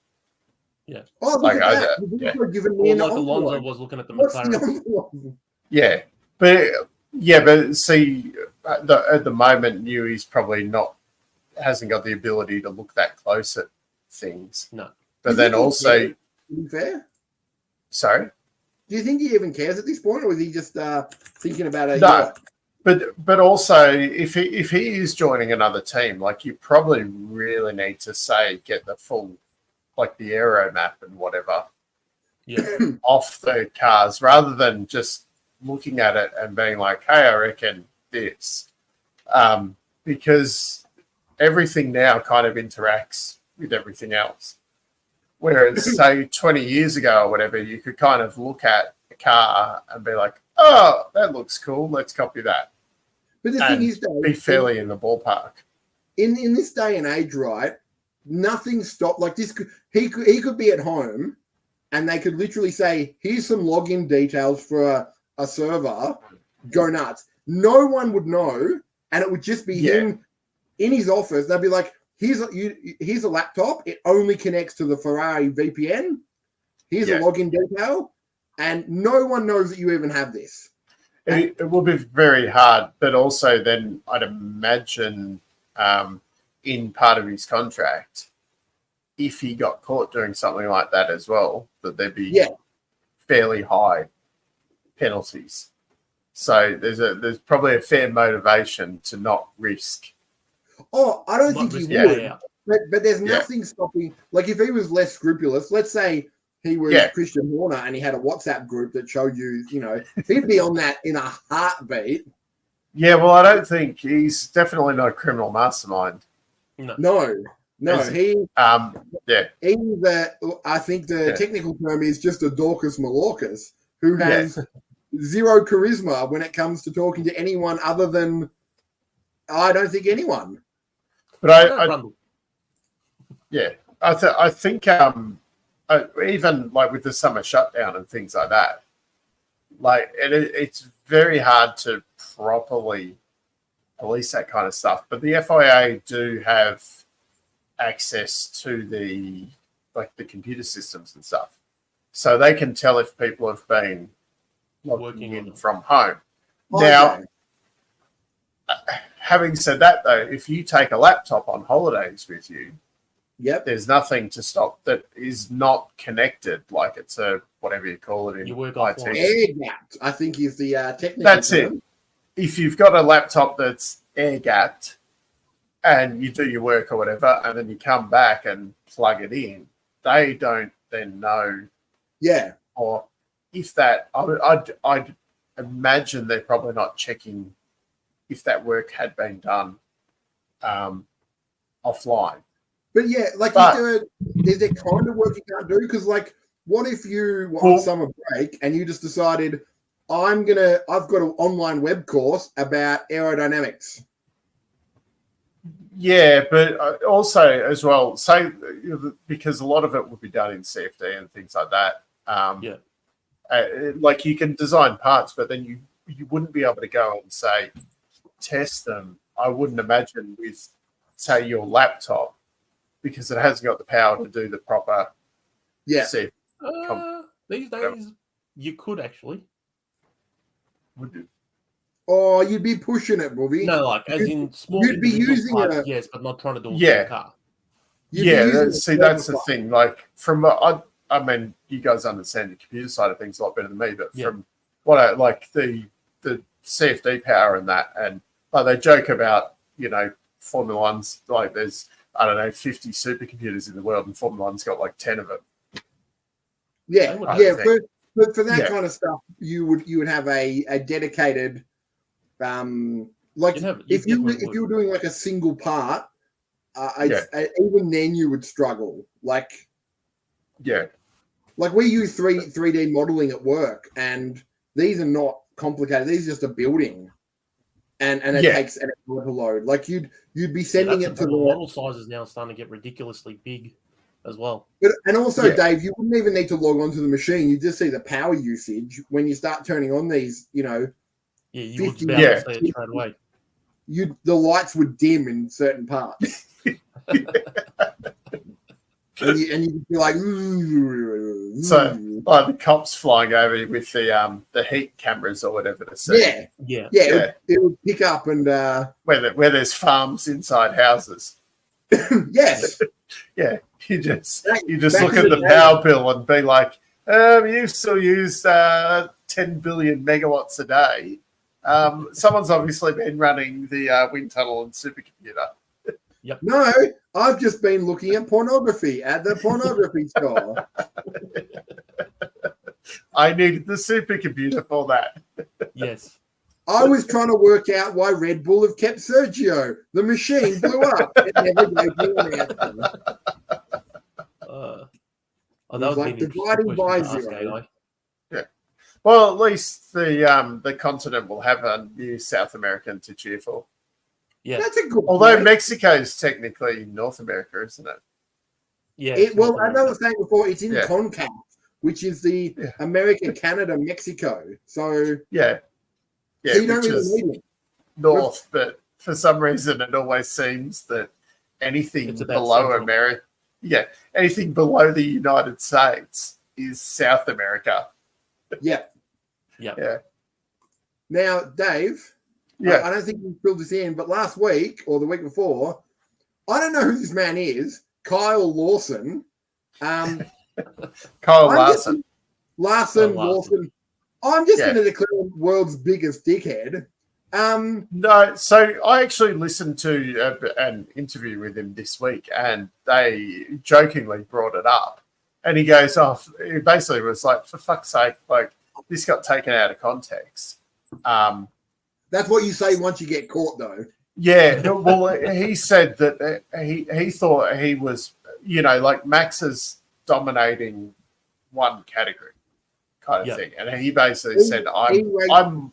Yeah. Oh, look at that. Or like Alonso was looking at the McLaren. Yeah. But see, at the moment, Newey's probably hasn't got the ability to look that close at things. No. But then also... Fair? Sorry? Do you think he even cares at this point, or is he just thinking about it? No. But also, if he is joining another team, like, you probably really need to get the full, like, the aero map and whatever off the cars, rather than just looking at it and being like, hey, I reckon this. Because everything now kind of interacts with everything else. Whereas, say, 20 years ago or whatever, you could kind of look at a car and be like, oh, that looks cool, let's copy that. But the thing is, Dave, be fairly in the ballpark. In this day and age, right, nothing stopped. Like this, he could be at home and they could literally say, here's some login details for a server, go nuts. No one would know, and it would just be him in his office. They'd be like, here's a laptop. It only connects to the Ferrari VPN. Here's a login detail, and no one knows that you even have this. It will be very hard, but also then I'd imagine in part of his contract, if he got caught doing something like that as well, that there'd be fairly high penalties. So there's probably a fair motivation to not risk. Oh, I don't think he would. Yeah. But there's nothing stopping. Like if he was less scrupulous, let's say he was Christian Horner and he had a WhatsApp group that showed you, he'd be on that in a heartbeat. Yeah, well, I don't think he's definitely not a criminal mastermind. No. He's I think the technical term is just a Dorcas Malorcas who has zero charisma when it comes to talking to anyone other than I don't think anyone. But I think even like with the summer shutdown and things like that, like it's very hard to properly police that kind of stuff. But the FIA do have access to the computer systems and stuff, so they can tell if people have been logging in from home. Now, having said that, though, if you take a laptop on holidays with you, there's nothing to stop that is not connected, like it's a whatever you call it in you work IT. Air-gapped, I think is the technical That's term. it. If you've got a laptop that's air-gapped and you do your work or whatever, and then you come back and plug it in, they don't then know. Yeah. Or if that, I'd imagine they're probably not checking if that work had been done offline. But yeah, like is there kind of work you can't do? Because like, what if you were on summer break and you just decided, I've got an online web course about aerodynamics. Yeah, but also as well, say because a lot of it would be done in CFD and things like that. Like you can design parts, but then you wouldn't be able to go and say test them. I wouldn't imagine with say your laptop because it hasn't got the power to do the proper. These days you could actually. Would you? Oh, you'd be pushing it, Bobby. No, like as in small. You'd be using parts, yes, but not trying to do a car. That's the thing. Like from I mean, you guys understand the computer side of things a lot better than me, but from what I like the CFD power and that, and like they joke about, Formula One's like there's 50 supercomputers in the world, and Formula One's got like 10 of them. Yeah. But for that kind of stuff, you would have a dedicated, if you were doing like a single part, even then you would struggle. Like we use 3D modeling at work, and these are not complicated. These are just a building, and it takes an hour to load. Like you'd be sending it to the model sizes now starting to get ridiculously big as well. And also, Dave, you wouldn't even need to log onto the machine. You just see the power usage when you start turning on these. You would be able to see it straight away. The lights would dim in certain parts. And you'd be like, so like the cops flying over with the heat cameras or whatever to see. It would pick up and where there's farms inside houses. Yes. You just look at the power bill and be like, you still use 10 billion megawatts a day. Someone's obviously been running the wind tunnel and supercomputer. No, I've just been looking at pornography at the pornography store. I needed the supercomputer for that. Yes. I was trying to work out why Red Bull have kept Sergio. The machine blew up. It never gave me an answer. That was like dividing by zero. Well, at least the continent will have a new South American to cheer for. Yeah, that's a good. Although point. Mexico is technically North America, isn't it? Yeah. As I was saying before, it's in CONCACAF, which is the America, Canada, Mexico. So so you don't really need it. North, but for some reason it always seems that anything below America, anything below the United States is South America. Yeah. Now, Dave. I don't think we filled this in, but last week or the week before, I don't know who this man is. Kyle Lawson. Kyle Larson. Lawson. I'm just going to declare him world's biggest dickhead. No, so I actually listened to an interview with him this week, and they jokingly brought it up. And he goes off. He basically was like, "For fuck's sake, like this got taken out of context." That's what you say once you get caught, though. Yeah, well, he said that he thought he was, like Max is dominating one category kind of thing, and he basically said, "I'm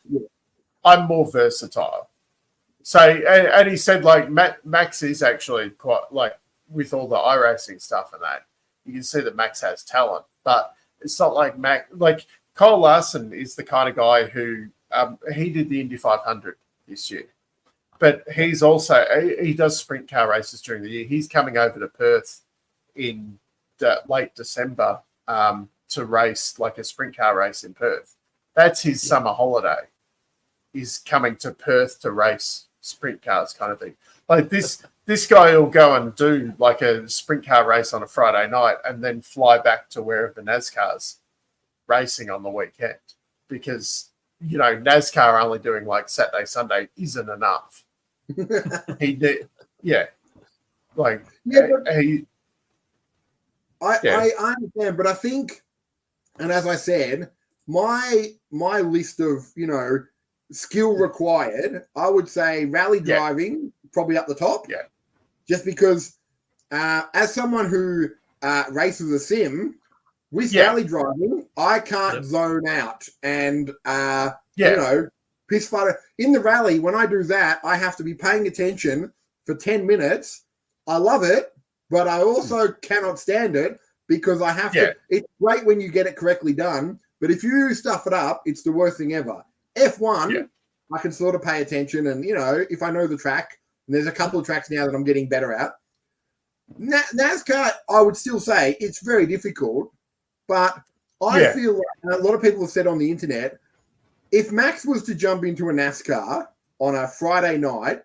more versatile." So, and he said, like, Max is actually quite, like, with all the iRacing stuff and that, you can see that Max has talent. But it's not like Kyle Larson is the kind of guy who, he did the Indy 500 this year. But he's also, he does sprint car races during the year. He's coming over to Perth in late December to race, like, a sprint car race in Perth. That's his summer holiday. He's coming to Perth to race sprint cars kind of thing. Like this guy will go and do like a sprint car race on a Friday night and then fly back to wherever NASCAR's racing on the weekend because, you know, NASCAR only doing like Saturday, Sunday isn't enough. He did. Yeah. Like, I understand, but I think, and as I said, my list of, you know, skill required, I would say rally driving probably up the top. Yeah. Just because as someone who races a sim, with rally driving, I can't zone out and you know, piss fire. In the rally, when I do that, I have to be paying attention for 10 minutes. I love it, but I also cannot stand it because I have to. It's great when you get it correctly done, but if you stuff it up, it's the worst thing ever. F1, I can sort of pay attention, and you know, if I know the track, and there's a couple of tracks now that I'm getting better at. NASCAR, I would still say it's very difficult, but I feel like, and a lot of people have said on the internet, if Max was to jump into a NASCAR on a Friday night,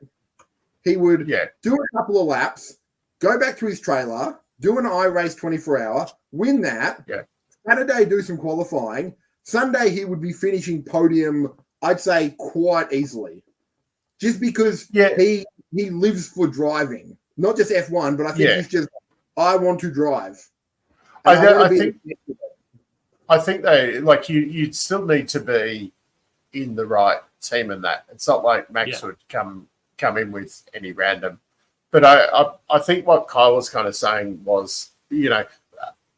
he would do a couple of laps, go back to his trailer, do an iRace 24-hour, win that. Saturday, do some qualifying. Sunday, he would be finishing podium, I'd say, quite easily. Just because he lives for driving. Not just F1, but I think he's just, I want to drive. I think they, like, you'd still need to be in the right team in that. It's not like Max would come in with any random. But I think what Kyle was kind of saying was, you know,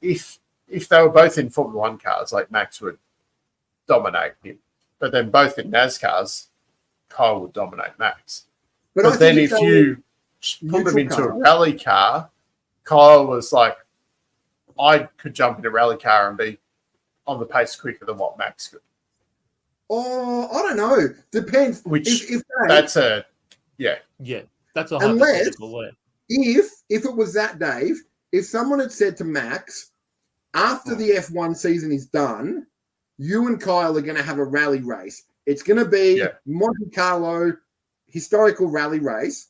if they were both in Formula One cars, like Max would dominate him. But then both in NASCARs, Kyle would dominate Max. But then if you put them into a rally car, Kyle was like, I could jump in a rally car and be on the pace quicker than what Max could. Oh, I don't know. Depends. That's a hypothetical way. If it was that, Dave, if someone had said to Max, after the F1 season is done, you and Kyle are going to have a rally race. It's going to be Monte Carlo historical rally race.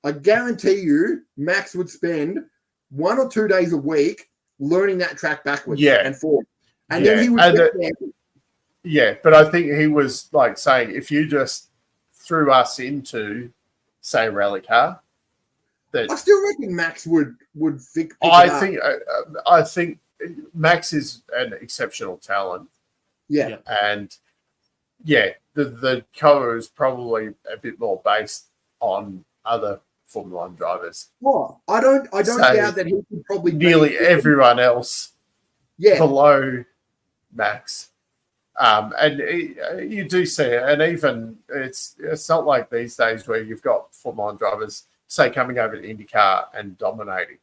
I guarantee you, Max would spend 1 or 2 days a week learning that track backwards and forward. And then he would get there. Yeah, but I think he was like saying, if you just threw us into, say, a rally car, that I still reckon Max would pick I think Max is an exceptional talent. Yeah. And the cover is probably a bit more based on other Formula One drivers. Oh, I don't doubt that he could probably nearly everyone else below Max. And you do see it, and even it's not like these days where you've got Formula One drivers, say, coming over to IndyCar and dominating.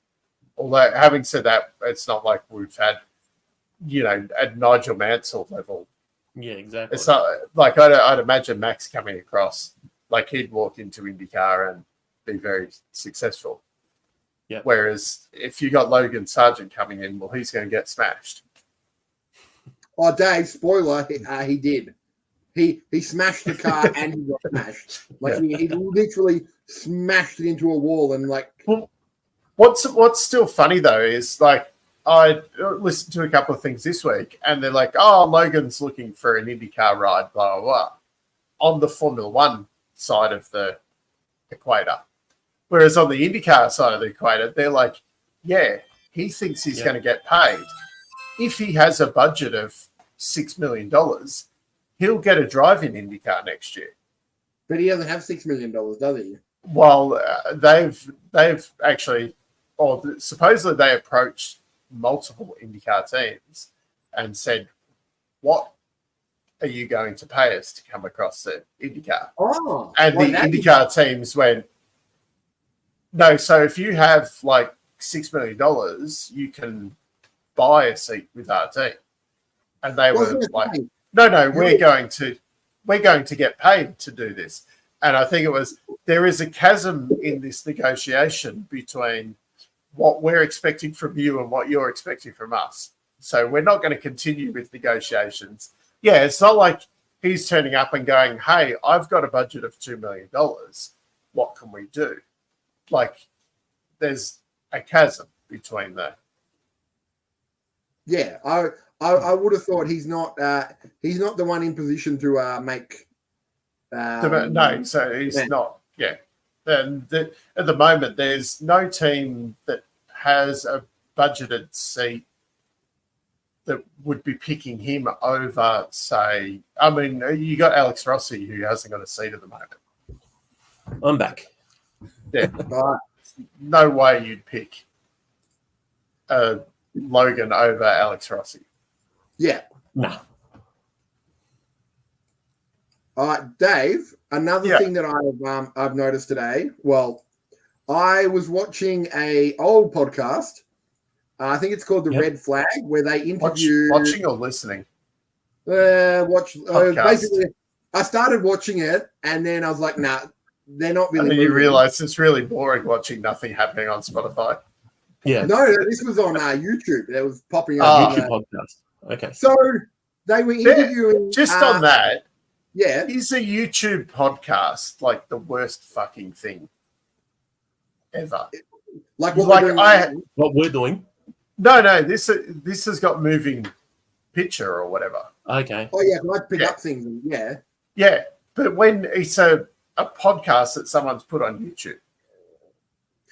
Although, having said that, it's not like we've had, you know, at Nigel Mansell level. Yeah, exactly. It's not like I'd imagine Max coming across, like he'd walk into IndyCar and be very successful. Yeah. Whereas if you got Logan Sargent coming in, well, he's going to get smashed. Oh, Dave, spoiler, he did. He smashed the car and he got smashed. Like he literally smashed it into a wall and like. Well, what's still funny though is like I listened to a couple of things this week and they're like, oh, Logan's looking for an IndyCar ride, blah blah blah, on the Formula One side of the equator. Whereas on the IndyCar side of the equator, they're like, yeah, he thinks he's going to get paid. If he has a budget of $6 million, he'll get a drive in IndyCar next year. But he doesn't have $6 million, does he? Well, they've actually, or supposedly they approached multiple IndyCar teams and said, what are you going to pay us to come across the IndyCar? Oh, and the IndyCar teams went, no. So if you have like $6 million, you can buy a seat with our team. And they were like, no, we're going to get paid to do this. And I think there is a chasm in this negotiation between what we're expecting from you and what you're expecting from us. So we're not going to continue with negotiations. Yeah, it's not like he's turning up and going, hey, I've got a budget of $2 million. What can we do? Like, there's a chasm between that. Yeah, I would have thought he's not the one in position to make. No, so he's not. Yeah, and at the moment, there's no team that has a budgeted seat that would be picking him over, say, I mean, you got Alex Rossi, who hasn't got a seat at the moment. I'm back. Yeah. No way you'd pick Logan over Alex Rossi. Yeah. No. All right, Dave, another thing that I've noticed today, well, I was watching a old podcast. I think it's called The Red Flag, where they interview... Watching or listening? Basically, I started watching it, and then I was like, nah, they're not really... And then you realise it's really boring watching nothing happening on Spotify. Yeah. No, this was on YouTube. It was popping up. YouTube podcast. Okay. So they were interviewing... Just on that, yeah. Is a YouTube podcast like the worst fucking thing ever? Like what we're doing? No, this has got moving picture or whatever. Okay. Oh yeah, I pick up things. Yeah, but when it's a podcast that someone's put on YouTube,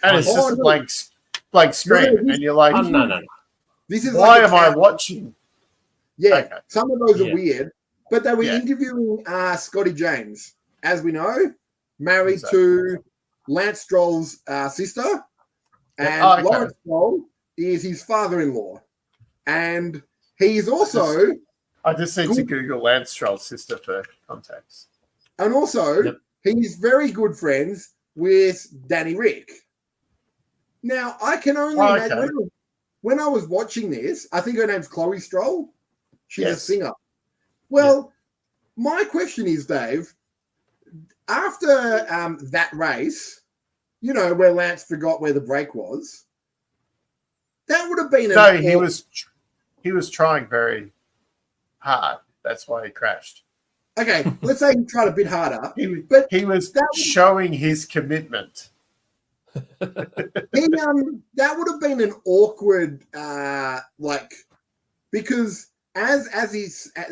and it's just a blank screen, and you're like, no. This is why am I watching? Yeah, okay. Some of those are weird, but they were interviewing Scotty James, as we know, married to Lance Stroll's sister, and Lawrence Stroll is his father-in-law, and he's also... I just need to Google Lance Stroll's sister for context. And also, he's very good friends with Danny Rick. Now, I can only imagine... When I was watching this, I think her name's Chloe Stroll. She's a singer. Well, my question is, Dave, after that race, you know, where Lance forgot where the brake was, that would have been... he was trying very hard. That's why he crashed. Okay, let's say he tried a bit harder. He was showing his commitment. That would have been an awkward, because as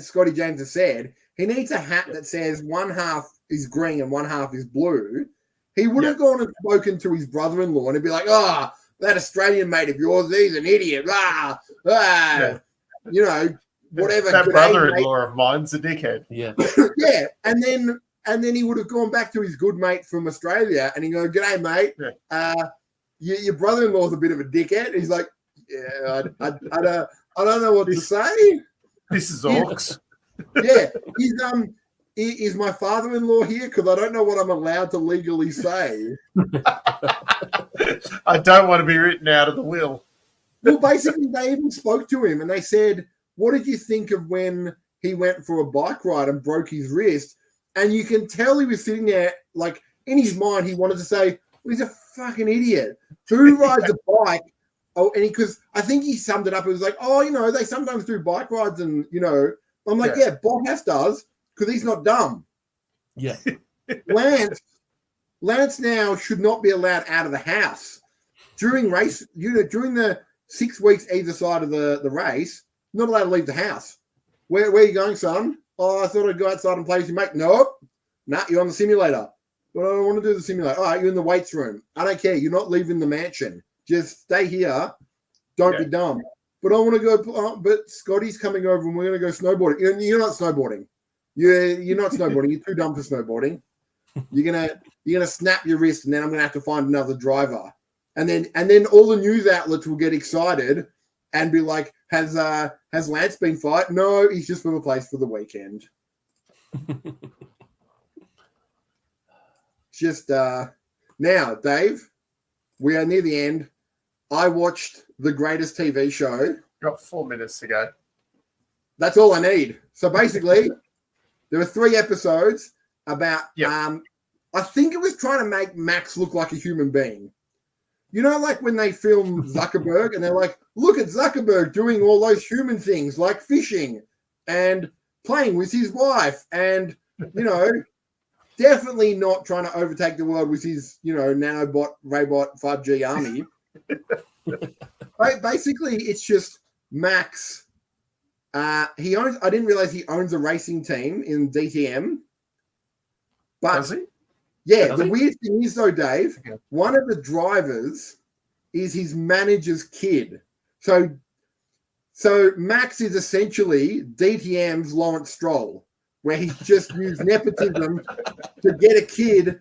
Scotty James has said, he needs a hat that says one half is green and one half is blue. He would have gone and spoken to his brother-in-law and he'd be like, that Australian mate of yours, he's an idiot. You know, whatever. That brother-in-law of mine's a dickhead. Yeah. Yeah. And then he would have gone back to his good mate from Australia and he'd go, g'day, mate. Yeah. Your brother-in-law's a bit of a dickhead. He's like, yeah, I don't know what to say. This is orcs. Yeah. Is my father-in-law here? Because I don't know what I'm allowed to legally say. I don't want to be written out of the will. Well, basically, they even spoke to him and they said, what did you think of when he went for a bike ride and broke his wrist? And you can tell he was sitting there, like, in his mind, he wanted to say, well, he's a fucking idiot. Who rides a bike? Oh, and because I think he summed it up. It was like, you know, they sometimes do bike rides and, you know, I'm like, Bottas does because he's not dumb. Yeah. Lance now should not be allowed out of the house. During race, you know, during the 6 weeks either side of the race, not allowed to leave the house. Where are you going, son? Oh, I thought I'd go outside and play with your mate. Nope. Nah, you're on the simulator. But I don't want to do the simulator. All right, you're in the weights room. I don't care. You're not leaving the mansion. Just stay here. Don't be dumb. But I want to go. But Scotty's coming over and we're going to go snowboarding. You're not snowboarding. You're not snowboarding. You're too dumb for snowboarding. You're gonna snap your wrist, and then I'm gonna have to find another driver. And then all the news outlets will get excited and be like, "Has Lance been fired? No, he's just for the place for the weekend." Just now, Dave, we are near the end. I watched the greatest TV show. Got 4 minutes to go. That's all I need. So basically, there were 3 episodes about. I think it was trying to make Max look like a human being. You know, like when they film Zuckerberg and they're like, look at Zuckerberg doing all those human things like fishing and playing with his wife and, you know, definitely not trying to overtake the world with his, you know, nanobot, robot 5G army. Basically, it's just Max. I didn't realize he owns a racing team in DTM. But Does he? Yeah, the weird thing is, though, Dave, one of the drivers is his manager's kid. So Max is essentially DTM's Lawrence Stroll, where he's just used nepotism to get a kid.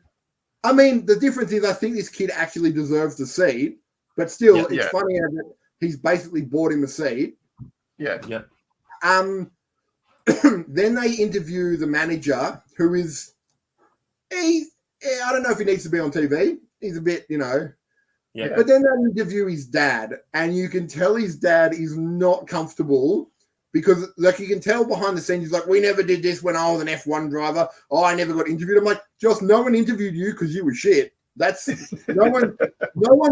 I mean, the difference is I think this kid actually deserves the seat, but still, it's funny that he's basically bought him a seat. Yeah. Then they interview the manager, who is I don't know if he needs to be on TV. He's a bit, you know. Yeah. But then they interview his dad, and you can tell his dad is not comfortable because, like, you can tell behind the scenes, he's like, we never did this when I was an F1 driver. Oh, I never got interviewed. I'm like, Joss, no one interviewed you because you were shit. That's no one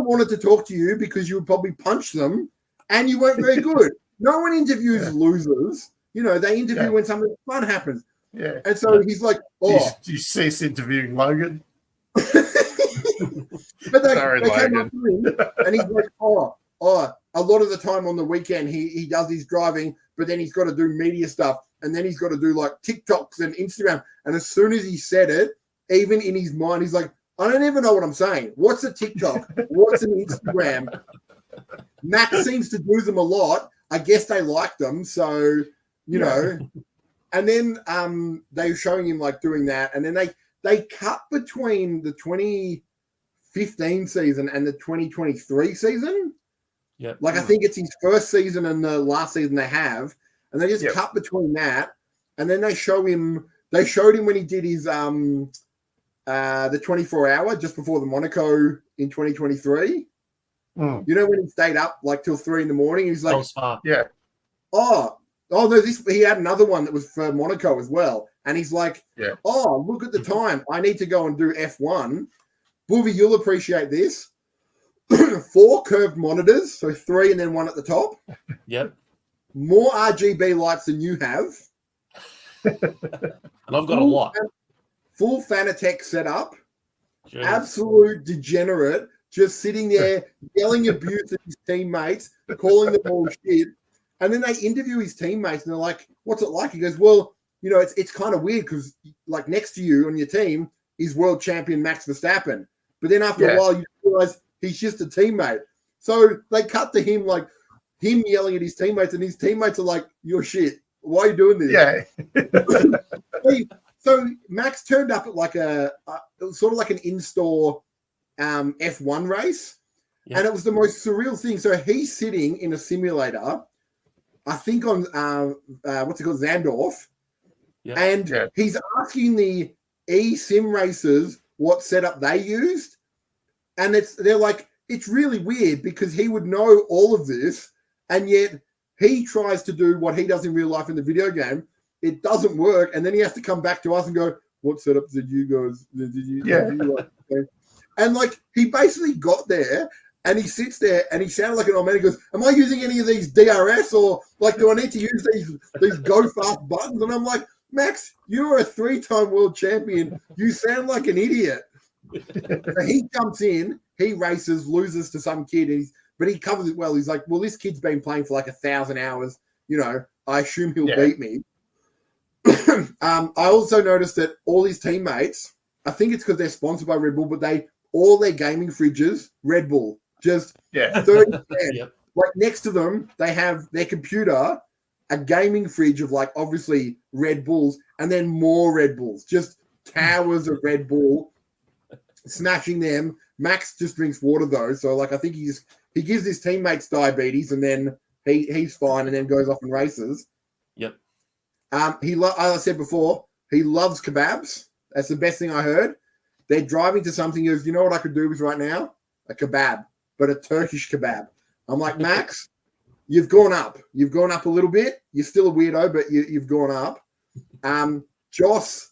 wanted to talk to you because you would probably punch them, and you weren't very good. No one interviews losers. You know, they interview when something fun happens. Yeah. And so he's like, oh. Do you cease interviewing Logan? But they came up to him and he's like, oh, a lot of the time on the weekend he does his driving, but then he's got to do media stuff. And then he's got to do like TikToks and Instagram. And as soon as he said it, even in his mind, he's like, I don't even know what I'm saying. What's a TikTok? What's an Instagram? Max seems to do them a lot. I guess they like them. So, you know. And then they were showing him like doing that, and then they cut between the 2015 season and the 2023 season. Yeah, like I think it's his first season and the last season they have, and they just cut between that, and then they showed him when he did his the 24-hour just before the Monaco in 2023. You know, when he stayed up like till 3 a.m. He's like, Oh, no, he had another one that was for Monaco as well. And he's like, oh, look at the time. I need to go and do F1. Boovie, you'll appreciate this. 4 curved monitors, so 3 and then 1 at the top. Yep. More RGB lights than you have. And I've got a lot. Full Fanatec setup. Jeez. Absolute degenerate. Just sitting there yelling abuse at his teammates, calling them all shit. And then they interview his teammates, and they're like, what's it like? He goes, well, you know, it's kind of weird because, like, next to you on your team is world champion Max Verstappen. But then after a while, you realize he's just a teammate. So they cut to him, like, him yelling at his teammates, and his teammates are like, you're shit. Why are you doing this? Yeah. So Max turned up at like it was sort of like an in-store F1 race. Yeah. And it was the most surreal thing. So he's sitting in a simulator, I think on what's it called, Zandvoort, and he's asking the sim racers what setup they used, and they're like, it's really weird because he would know all of this, and yet he tries to do what he does in real life in the video game. It doesn't work, and then he has to come back to us and go, what setups did you guys? Did you like? And like he basically got there. And he sits there and he sounded like an old man. He goes, am I using any of these DRS or like, do I need to use these go fast buttons? And I'm like, Max, you're a 3-time world champion. You sound like an idiot. So he jumps in, he races, loses to some kid, but he covers it well. He's like, well, this kid's been playing for like 1,000 hours. You know, I assume he'll beat me. I also noticed that all his teammates, I think it's because they're sponsored by Red Bull, but all their gaming fridges, Red Bull. Just 30%. Like next to them, they have their computer, a gaming fridge of like obviously Red Bulls, and then more Red Bulls. Just towers of Red Bull, smashing them. Max just drinks water though, so like I think he gives his teammates diabetes, and then he's fine, and then goes off and races. Yep. As I said before, He loves kebabs. That's the best thing I heard. They're driving to something. He goes, you know what I could do with right now? A kebab, but a Turkish kebab. I'm like, Max, you've gone up. You've gone up a little bit. You're still a weirdo, but you've gone up. Joss,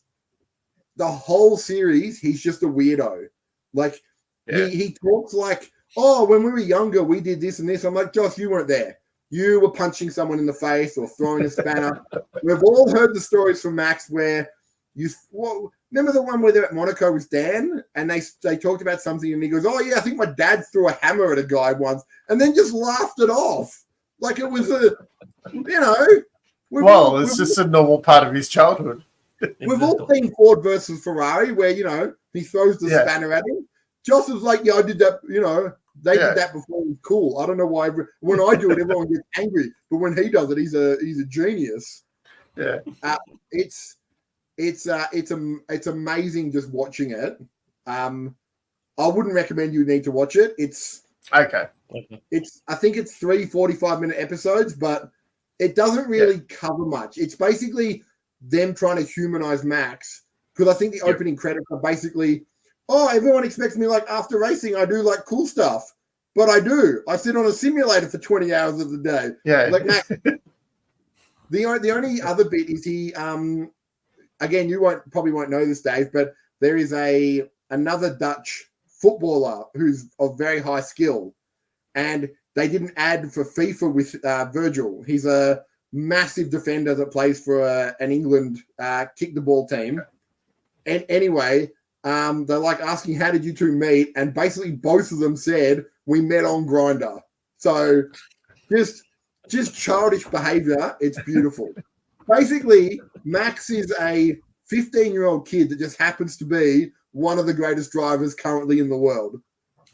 the whole series, he's just a weirdo. Like, he talks like, oh, when we were younger, we did this and this. I'm like, Joss, you weren't there. You were punching someone in the face or throwing a spanner. We've all heard the stories from Max where remember the one where they're at Monaco with Dan and they talked about something and he goes, oh, yeah, I think my dad threw a hammer at a guy once and then just laughed it off. Like it was it's just a normal part of his childhood. We've all seen Ford versus Ferrari where, he throws the spanner at him. Joss was like, yeah, I did that, They did that before. It was cool. I don't know why. When I do it, everyone gets angry. But when he does it, he's a genius. Yeah. It's amazing just watching it. I wouldn't recommend you need to watch it. It's okay. I think it's 3 45-minute episodes, but it doesn't really cover much. It's basically them trying to humanize Max because I think the opening credits are basically, oh, everyone expects me like after racing, I do like cool stuff. But I do. I sit on a simulator for 20 hours of the day. Yeah. Like Max. The only other bit is he again, you probably won't know this, Dave, but there is another Dutch footballer who's of very high skill. And they did an ad for FIFA with Virgil. He's a massive defender that plays for an England kick the ball team. And anyway, they're like asking, how did you two meet? And basically both of them said, we met on Grindr. So just childish behavior. It's beautiful. Basically, Max is a 15-year-old kid that just happens to be one of the greatest drivers currently in the world.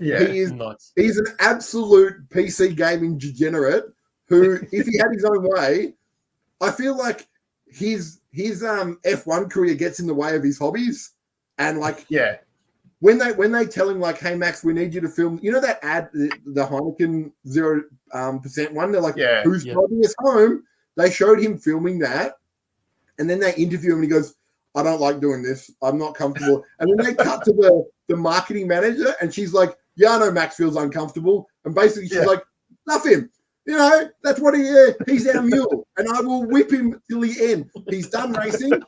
Yeah, he's an absolute PC gaming degenerate who, if he had his own way, I feel like his F1 career gets in the way of his hobbies. And when they tell him like, hey Max, we need you to film, that ad, the Heineken 0% one, they're like, who's driving us home? They showed him filming that, and then they interview him, and he goes, I don't like doing this. I'm not comfortable. And then they cut to the marketing manager, and she's like, yeah, I know Max feels uncomfortable. And basically she's like, stuff him. That's what he's our mule, and I will whip him till the end. He's done racing.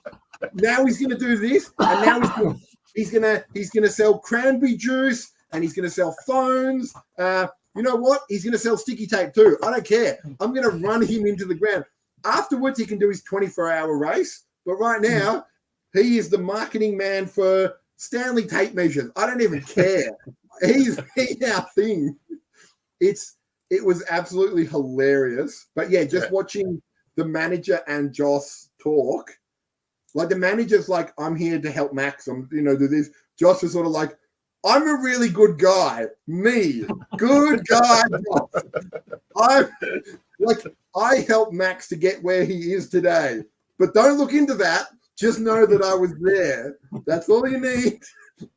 Now he's going to do this, and now he's going to sell cranberry juice, and he's going to sell phones. You know what? He's going to sell sticky tape too. I don't care. I'm going to run him into the ground. Afterwards, he can do his 24-hour race. But right now, he is the marketing man for Stanley tape measures. I don't even care. He's our thing. It was absolutely hilarious. But just watching the manager and Joss talk, like the manager's like, I'm here to help Max. I'm, do this. Joss is sort of like, I'm a really good guy. Me, good guy. I helped Max to get where he is today. But don't look into that. Just know that I was there. That's all you need.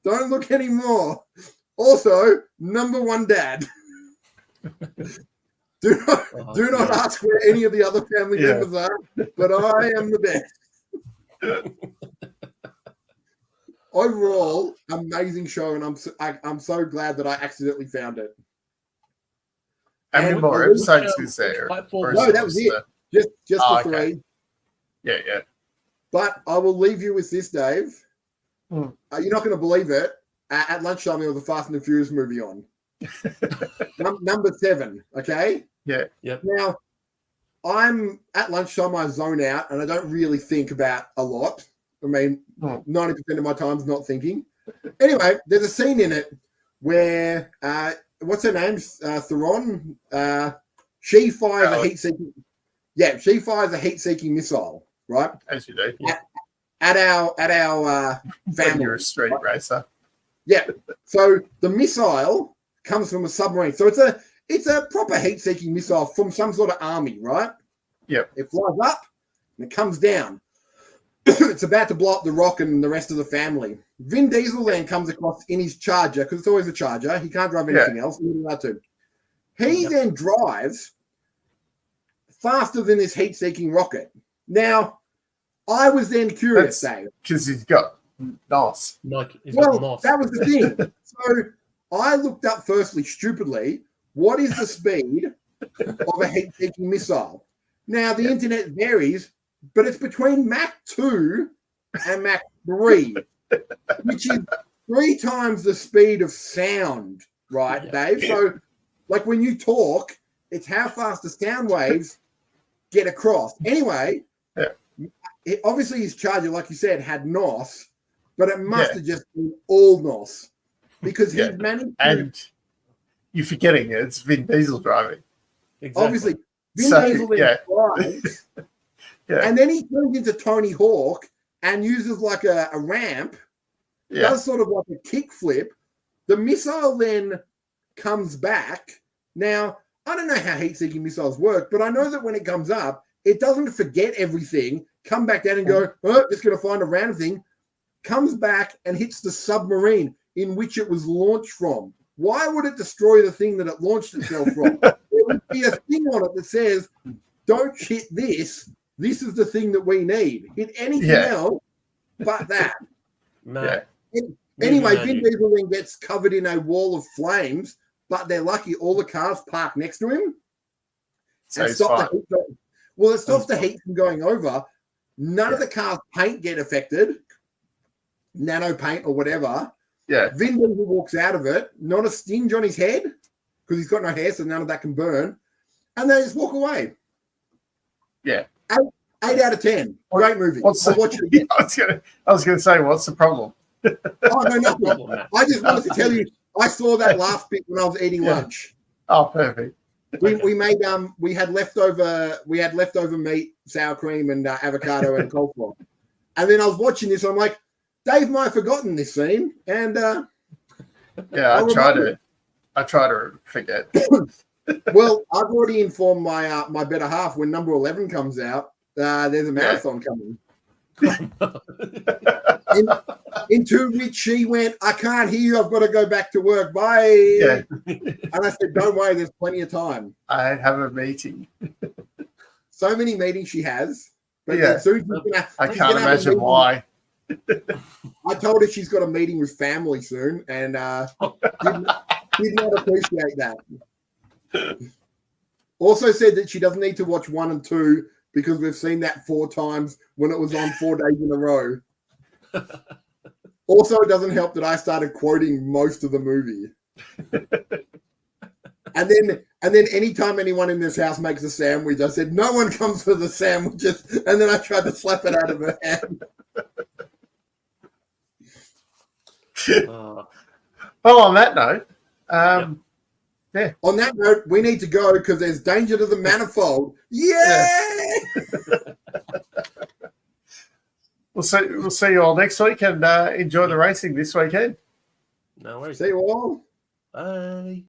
Don't look anymore. Also, number one dad. Do not ask where any of the other family members are, but I am the best. Overall, amazing show, and I'm so glad that I accidentally found it. How many more episodes is there? No, that was it. Just the 3. Yeah. But I will leave you with this, Dave. You're not going to believe it. At lunchtime, there was a Fast and the Furious movie on. Number 7, okay? Yeah. Yep. Now, I'm at lunchtime, I zone out, and I don't really think about a lot. I mean, 90% of my time is not thinking. Anyway, there's a scene in it where, what's her name? Theron. She fires a heat-seeking. Yeah, she fires a heat-seeking missile, right? As you do. At our family. You're a street racer. Yeah. So the missile comes from a submarine. So it's a proper heat-seeking missile from some sort of army, right? Yep. It flies up and it comes down. It's about to blow up the Rock and the rest of the family. Vin Diesel then comes across in his Charger, because it's always a Charger. He can't drive anything else. He's not allowed to. He then drives faster than this heat-seeking rocket. Now, I was then curious, Dave. Because he's got NOS. Like, well, that was the thing. So I looked up, firstly, stupidly, what is the speed of a heat-seeking missile? Now, the internet varies, but it's between Mach 2 and Mach 3, which is 3 times the speed of sound, right, Dave? So, like, when you talk, it's how fast the sound waves get across. Anyway, obviously his Charger, like you said, had NOS, but it must have just been all NOS because he's managed to... And you're forgetting it's Vin Diesel driving. Exactly. Obviously, Vin Diesel then drives, and then he turns into Tony Hawk and uses like a ramp, does sort of like a kickflip. The missile then comes back. Now, I don't know how heat-seeking missiles work, but I know that when it comes up, it doesn't forget everything, come back down and go, oh, just going to find a random thing, comes back and hits the submarine in which it was launched from. Why would it destroy the thing that it launched itself from? There would be a thing on it that says, don't hit this. This is the thing that we need. Hit anything else but that. Anyway, Vin Diesel then gets covered in a wall of flames, but they're lucky all the cars park next to him. So and stop the heat. Well, it stops the heat from going over. None of the car's paint get affected. Nano paint or whatever. Yeah. Vin Diesel walks out of it, not a stinge on his head, because he's got no hair, so none of that can burn. And they just walk away. Yeah. 8 out of 10. Great movie. I'll watch it again. I was going to say, what's the problem? Oh, no, nothing. I just wanted to tell you, I saw that last bit when I was eating lunch. Oh, perfect. We made we had leftover meat, sour cream, and avocado and coleslaw. And then I was watching this, I'm like, Dave might have forgotten this scene, and I try to forget. Well, I've already informed my my better half when number 11 comes out. There's a marathon coming. Into which she went, I can't hear you. I've got to go back to work. Bye. Yeah. And I said, don't worry. There's plenty of time. I have a meeting. So many meetings she has. But soon I can't imagine why. I told her she's got a meeting with family soon, and did not appreciate that. Also said that she doesn't need to watch 1 and 2 because we've seen that 4 times when it was on 4 days in a row. Also, it doesn't help that I started quoting most of the movie. And then anytime anyone in this house makes a sandwich, I said, no one comes for the sandwiches. And then I tried to slap it out of her hand. Well, on that note, on that note, we need to go because there's danger to the manifold. Yeah! We'll see you all next week and enjoy the racing this weekend. No worries. See you all. Bye.